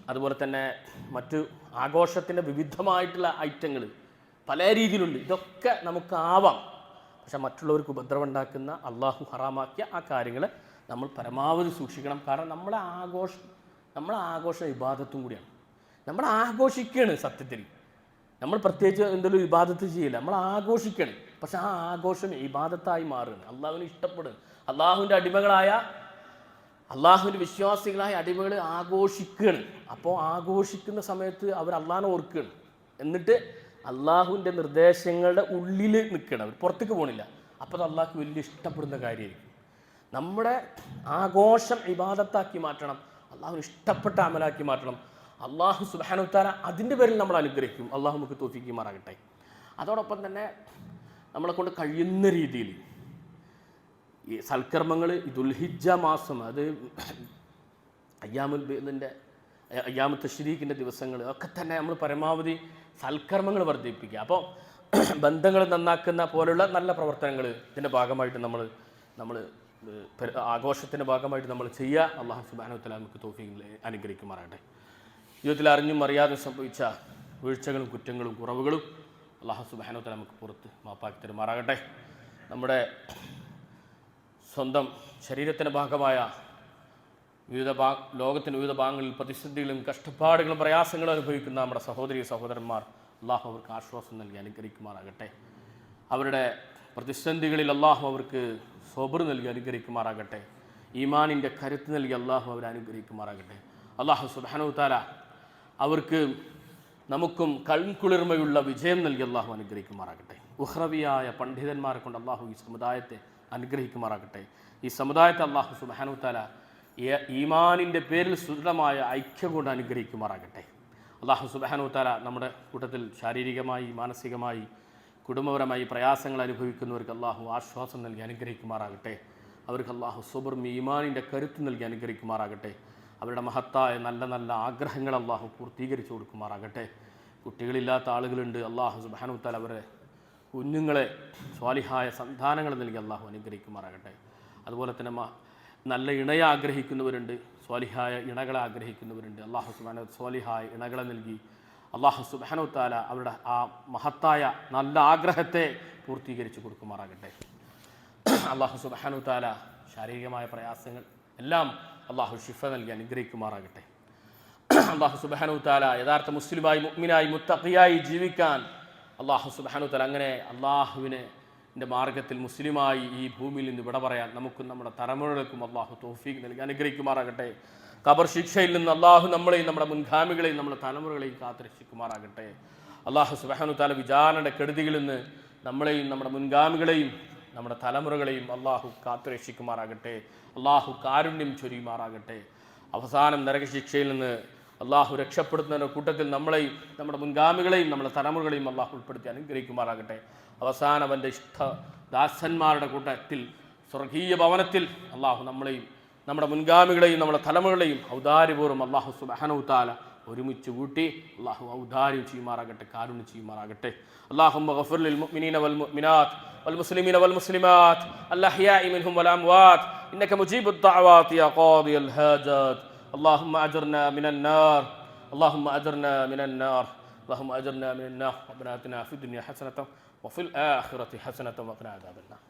അതുപോലെ തന്നെ മറ്റ് ആഘോഷത്തിൻ്റെ വിവിധമായിട്ടുള്ള ഐറ്റങ്ങൾ പല രീതിയിലുണ്ട്. ഇതൊക്കെ നമുക്കാവാം. പക്ഷെ മറ്റുള്ളവർക്ക് ഉപദ്രവമുണ്ടാക്കുന്ന അള്ളാഹു ഹറാമാക്കിയ ആ കാര്യങ്ങൾ നമ്മൾ പരമാവധി സൂക്ഷിക്കണം. കാരണം നമ്മളെ ആഘോഷം ഇബാദത്തും കൂടിയാണ്. നമ്മൾ ആഘോഷിക്കുകയാണ്. സത്യത്തിൽ നമ്മൾ പ്രത്യേകിച്ച് എന്തെങ്കിലും ഇബാദത്ത് ചെയ്യില്ല, നമ്മൾ ആഘോഷിക്കണം. പക്ഷെ ആ ആഘോഷം ഇബാദത്തായി മാറുകയാണ്, അള്ളാഹുവിന് ഇഷ്ടപ്പെടുകയാണ്. അള്ളാഹുവിൻ്റെ അടിമകളായ അള്ളാഹുവിൻ്റെ വിശ്വാസികളായ അടിമകൾ ആഘോഷിക്കുകയാണ്. അപ്പോൾ ആഘോഷിക്കുന്ന സമയത്ത് അവർ അള്ളാഹിനെ ഓർക്കുകയാണ്. എന്നിട്ട് അള്ളാഹുവിൻ്റെ നിർദ്ദേശങ്ങളുടെ ഉള്ളിൽ നിൽക്കണം, അവർ പുറത്തേക്ക് പോകണില്ല. അപ്പോൾ അത് അള്ളാഹ്ക്ക് വലിയ ഇഷ്ടപ്പെടുന്ന കാര്യമായിരിക്കും. നമ്മുടെ ആഘോഷം ഇബാദത്താക്കി മാറ്റണം, അള്ളാഹുവിന് ഇഷ്ടപ്പെട്ട അമലാക്കി മാറ്റണം. അള്ളാഹു സുബ്ഹാനഹു വ തആല അതിൻ്റെ പേരിൽ നമ്മൾ അനുഗ്രഹിക്കും. അള്ളാഹു നമുക്ക് തൗഫീഖ് മാറാകട്ടെ. അതോടൊപ്പം തന്നെ നമ്മളെ കൊണ്ട് കഴിയുന്ന രീതിയിൽ ഈ സൽക്കർമ്മങ്ങൾ, ഈ ദുൽഹിജ്ജ മാസം, അത് അയ്യാമു തശ്രീഖിൻ്റെ ദിവസങ്ങൾ ഒക്കെ തന്നെ നമ്മൾ പരമാവധി സൽക്കർമ്മങ്ങൾ വർദ്ധിപ്പിക്കുക. അപ്പോൾ ബന്ധങ്ങൾ നന്നാക്കുന്ന പോലുള്ള നല്ല പ്രവർത്തനങ്ങൾ ഇതിൻ്റെ ഭാഗമായിട്ട് നമ്മൾ ആഘോഷത്തിൻ്റെ ഭാഗമായിട്ട് നമ്മൾ ചെയ്യുക. അള്ളാഹു സുബ്ഹാനഹു വ തആല നമുക്ക് തൗഫീഖ് അനുഗ്രഹിക്കുമാറാകട്ടെ. ജീവിതത്തിൽ അറിഞ്ഞും അറിയാതെ സംഭവിച്ച വീഴ്ചകളും കുറ്റങ്ങളും കുറവുകളും അള്ളാഹു സുബ്ഹാനഹു വ തആല നമുക്ക് പുറത്ത് മാപ്പാക്കി തരുമാറാകട്ടെ. നമ്മുടെ സ്വന്തം ശരീരത്തിൻ്റെ ഭാഗമായ ലോകത്തിൻ്റെ വിവിധ ഭാഗങ്ങളിൽ പ്രതിസന്ധികളും കഷ്ടപ്പാടുകളും പ്രയാസങ്ങളും അനുഭവിക്കുന്ന നമ്മുടെ സഹോദരി സഹോദരന്മാർ അള്ളാഹു അവർക്ക് ആശ്വാസം നൽകി അനുഗ്രഹിക്കുമാറാകട്ടെ. അവരുടെ പ്രതിസന്ധികളിൽ അള്ളാഹു അവർക്ക് സബർ നൽകി അനുഗ്രഹിക്കുമാറാകട്ടെ. ഈമാനിൻ്റെ കരുത്ത് നൽകി അള്ളാഹു അവരെ അനുഗ്രഹിക്കുമാറാകട്ടെ. അള്ളാഹു സുബ്ഹാനഹു വ തആല അവർക്ക് നമുക്കും കൺകുളിർമയുള്ള വിജയം നൽകി അള്ളാഹു അനുഗ്രഹിക്കുമാറാകട്ടെ. ഉഹ്റവിയായ പണ്ഡിതന്മാരെ കൊണ്ട് അള്ളാഹു ഈ സമുദായത്തെ അനുഗ്രഹിക്കുമാറാകട്ടെ. ഈ സമുദായത്തെ അള്ളാഹു സുബ്ഹാനഹു വ തആല ഈമാനിൻ്റെ പേരിൽ സുദൃഢമായ ഐക്യം കൊണ്ട് അനുഗ്രഹിക്കുമാറാകട്ടെ. അള്ളാഹു സുബ്ഹാനഹു വ തആല നമ്മുടെ കൂട്ടത്തിൽ ശാരീരികമായി മാനസികമായി കുടുംബപരമായി പ്രയാസങ്ങൾ അനുഭവിക്കുന്നവർക്ക് അള്ളാഹു ആശ്വാസം നൽകി അനുഗ്രഹിക്കുമാറാകട്ടെ. അവർക്ക് അള്ളാഹു സബറും ഈമാനിൻ്റെ കരുത്ത് നൽകി അനുഗ്രഹിക്കുമാറാകട്ടെ. അവരുടെ മഹത്തായ നല്ല നല്ല ആഗ്രഹങ്ങൾ അള്ളാഹു പൂർത്തീകരിച്ചു കൊടുക്കുമാറാകട്ടെ. കുട്ടികളില്ലാത്ത ആളുകളുണ്ട്, അള്ളാഹു സുബ്ഹാനഹു വ തആല അവരെ കുഞ്ഞുങ്ങളെ സ്വാലിഹായ സന്താനങ്ങൾ നൽകി അള്ളാഹു അനുഗ്രഹിക്കുമാറാകട്ടെ. അതുപോലെ തന്നെ നല്ല ഇണയെ ആഗ്രഹിക്കുന്നവരുണ്ട്, സ്വാലിഹായ ഇണകളെ ആഗ്രഹിക്കുന്നവരുണ്ട്. അള്ളാഹു സുബ്ഹാനഹു സ്വാലിഹായ ഇണകളെ നൽകി അള്ളാഹു സുബ്ഹാനഹു വ തആല അവരുടെ ആ മഹത്തായ നല്ല ആഗ്രഹത്തെ പൂർത്തീകരിച്ചു കൊടുക്കുമാറാകട്ടെ. അള്ളാഹു സുബ്ഹാനഹു വ തആല ശാരീരികമായ പ്രയാസങ്ങൾ എല്ലാം അള്ളാഹു ഷിഫ നൽകി അനുഗ്രഹിക്കുമാറാകട്ടെ. അള്ളാഹു സുബ്ഹാനഹു വ തആല യഥാർത്ഥ മുസ്ലിമായി മുഅ്മിനായി മുത്തഖിയായി ജീവിക്കാൻ അള്ളാഹു സുബ്ഹാനഹു വ തആല അങ്ങനെ അള്ളാഹുവിൻ്റെ മാർഗത്തിൽ മുസ്ലിമായി ഈ ഭൂമിയിൽ നിന്ന് വിട പറയാൻ നമുക്കും നമ്മുടെ തലമുറകൾക്കും അള്ളാഹു തൗഫീഖ് നൽകി അനുഗ്രഹിക്കുമാറാകട്ടെ. ഖബർ ശിക്ഷയിൽ നിന്ന് അള്ളാഹു നമ്മളെയും നമ്മുടെ മുൻഗാമികളെയും നമ്മുടെ തലമുറകളെയും കാത്തുരക്ഷിക്കുമാറാകട്ടെ. അള്ളാഹു സുബ്ഹാനഹു വ തആല വിചാരണയുടെ കെടുതികളിൽ നിന്ന് നമ്മളെയും നമ്മുടെ മുൻഗാമികളെയും നമ്മുടെ തലമുറകളെയും അള്ളാഹു കാത്തുരക്ഷിക്കുമാറാകട്ടെ. അള്ളാഹു കാരുണ്യം ചൊരിയുമാറാകട്ടെ. അവസാനം നരകശിക്ഷയിൽ നിന്ന് അള്ളാഹു രക്ഷപ്പെടുത്തുന്നതിൻ്റെ കൂട്ടത്തിൽ നമ്മളെയും നമ്മുടെ മുൻഗാമികളെയും നമ്മുടെ തലമുറകളെയും അള്ളാഹു ഉൾപ്പെടുത്തി അനുഗ്രഹിക്കുമാറാകട്ടെ. അവസാനം അവൻ്റെ ഇഷ്ടദാസന്മാരുടെ കൂട്ടത്തിൽ സ്വർഗീയ ഭവനത്തിൽ അള്ളാഹു നമ്മളെയും നമ്മുടെ മുൻഗാമികളെയും നമ്മുടെ തലമുറകളെയും ഔദാര്യപൂർവ്വം അള്ളാഹു സുബ്ഹാനഹു വ തആല ഒരുമിച്ച് കൂട്ടി അള്ളാഹു ഔദാര്യം ചെയ്യുമാറാകട്ടെ, കാരുണ്യം ചെയ്യുമാറാകട്ടെ. അല്ലാഹുമ്മ ഗഫിർ ലിൽ മുഅ്മിനീന വൽ മുഅ്മിനാത്ത് വൽ മുസ്ലിമീന വൽ മുസ്ലിമാത്ത് അൽ അഹ്യാഇ മിൻഹും വൽ അംവാത്ത് ഇന്നക മുജീബുദ് ദഅവാതി യാ ഖാദിയൽ ഹാജാത്ത്. اللهم أجرنا من النار اللهم أجرنا من النار اللهم أجرنا من النار. ربنا آتنا في الدنيا حسنة وفي الآخرة حسنة وقنا عذاب النار.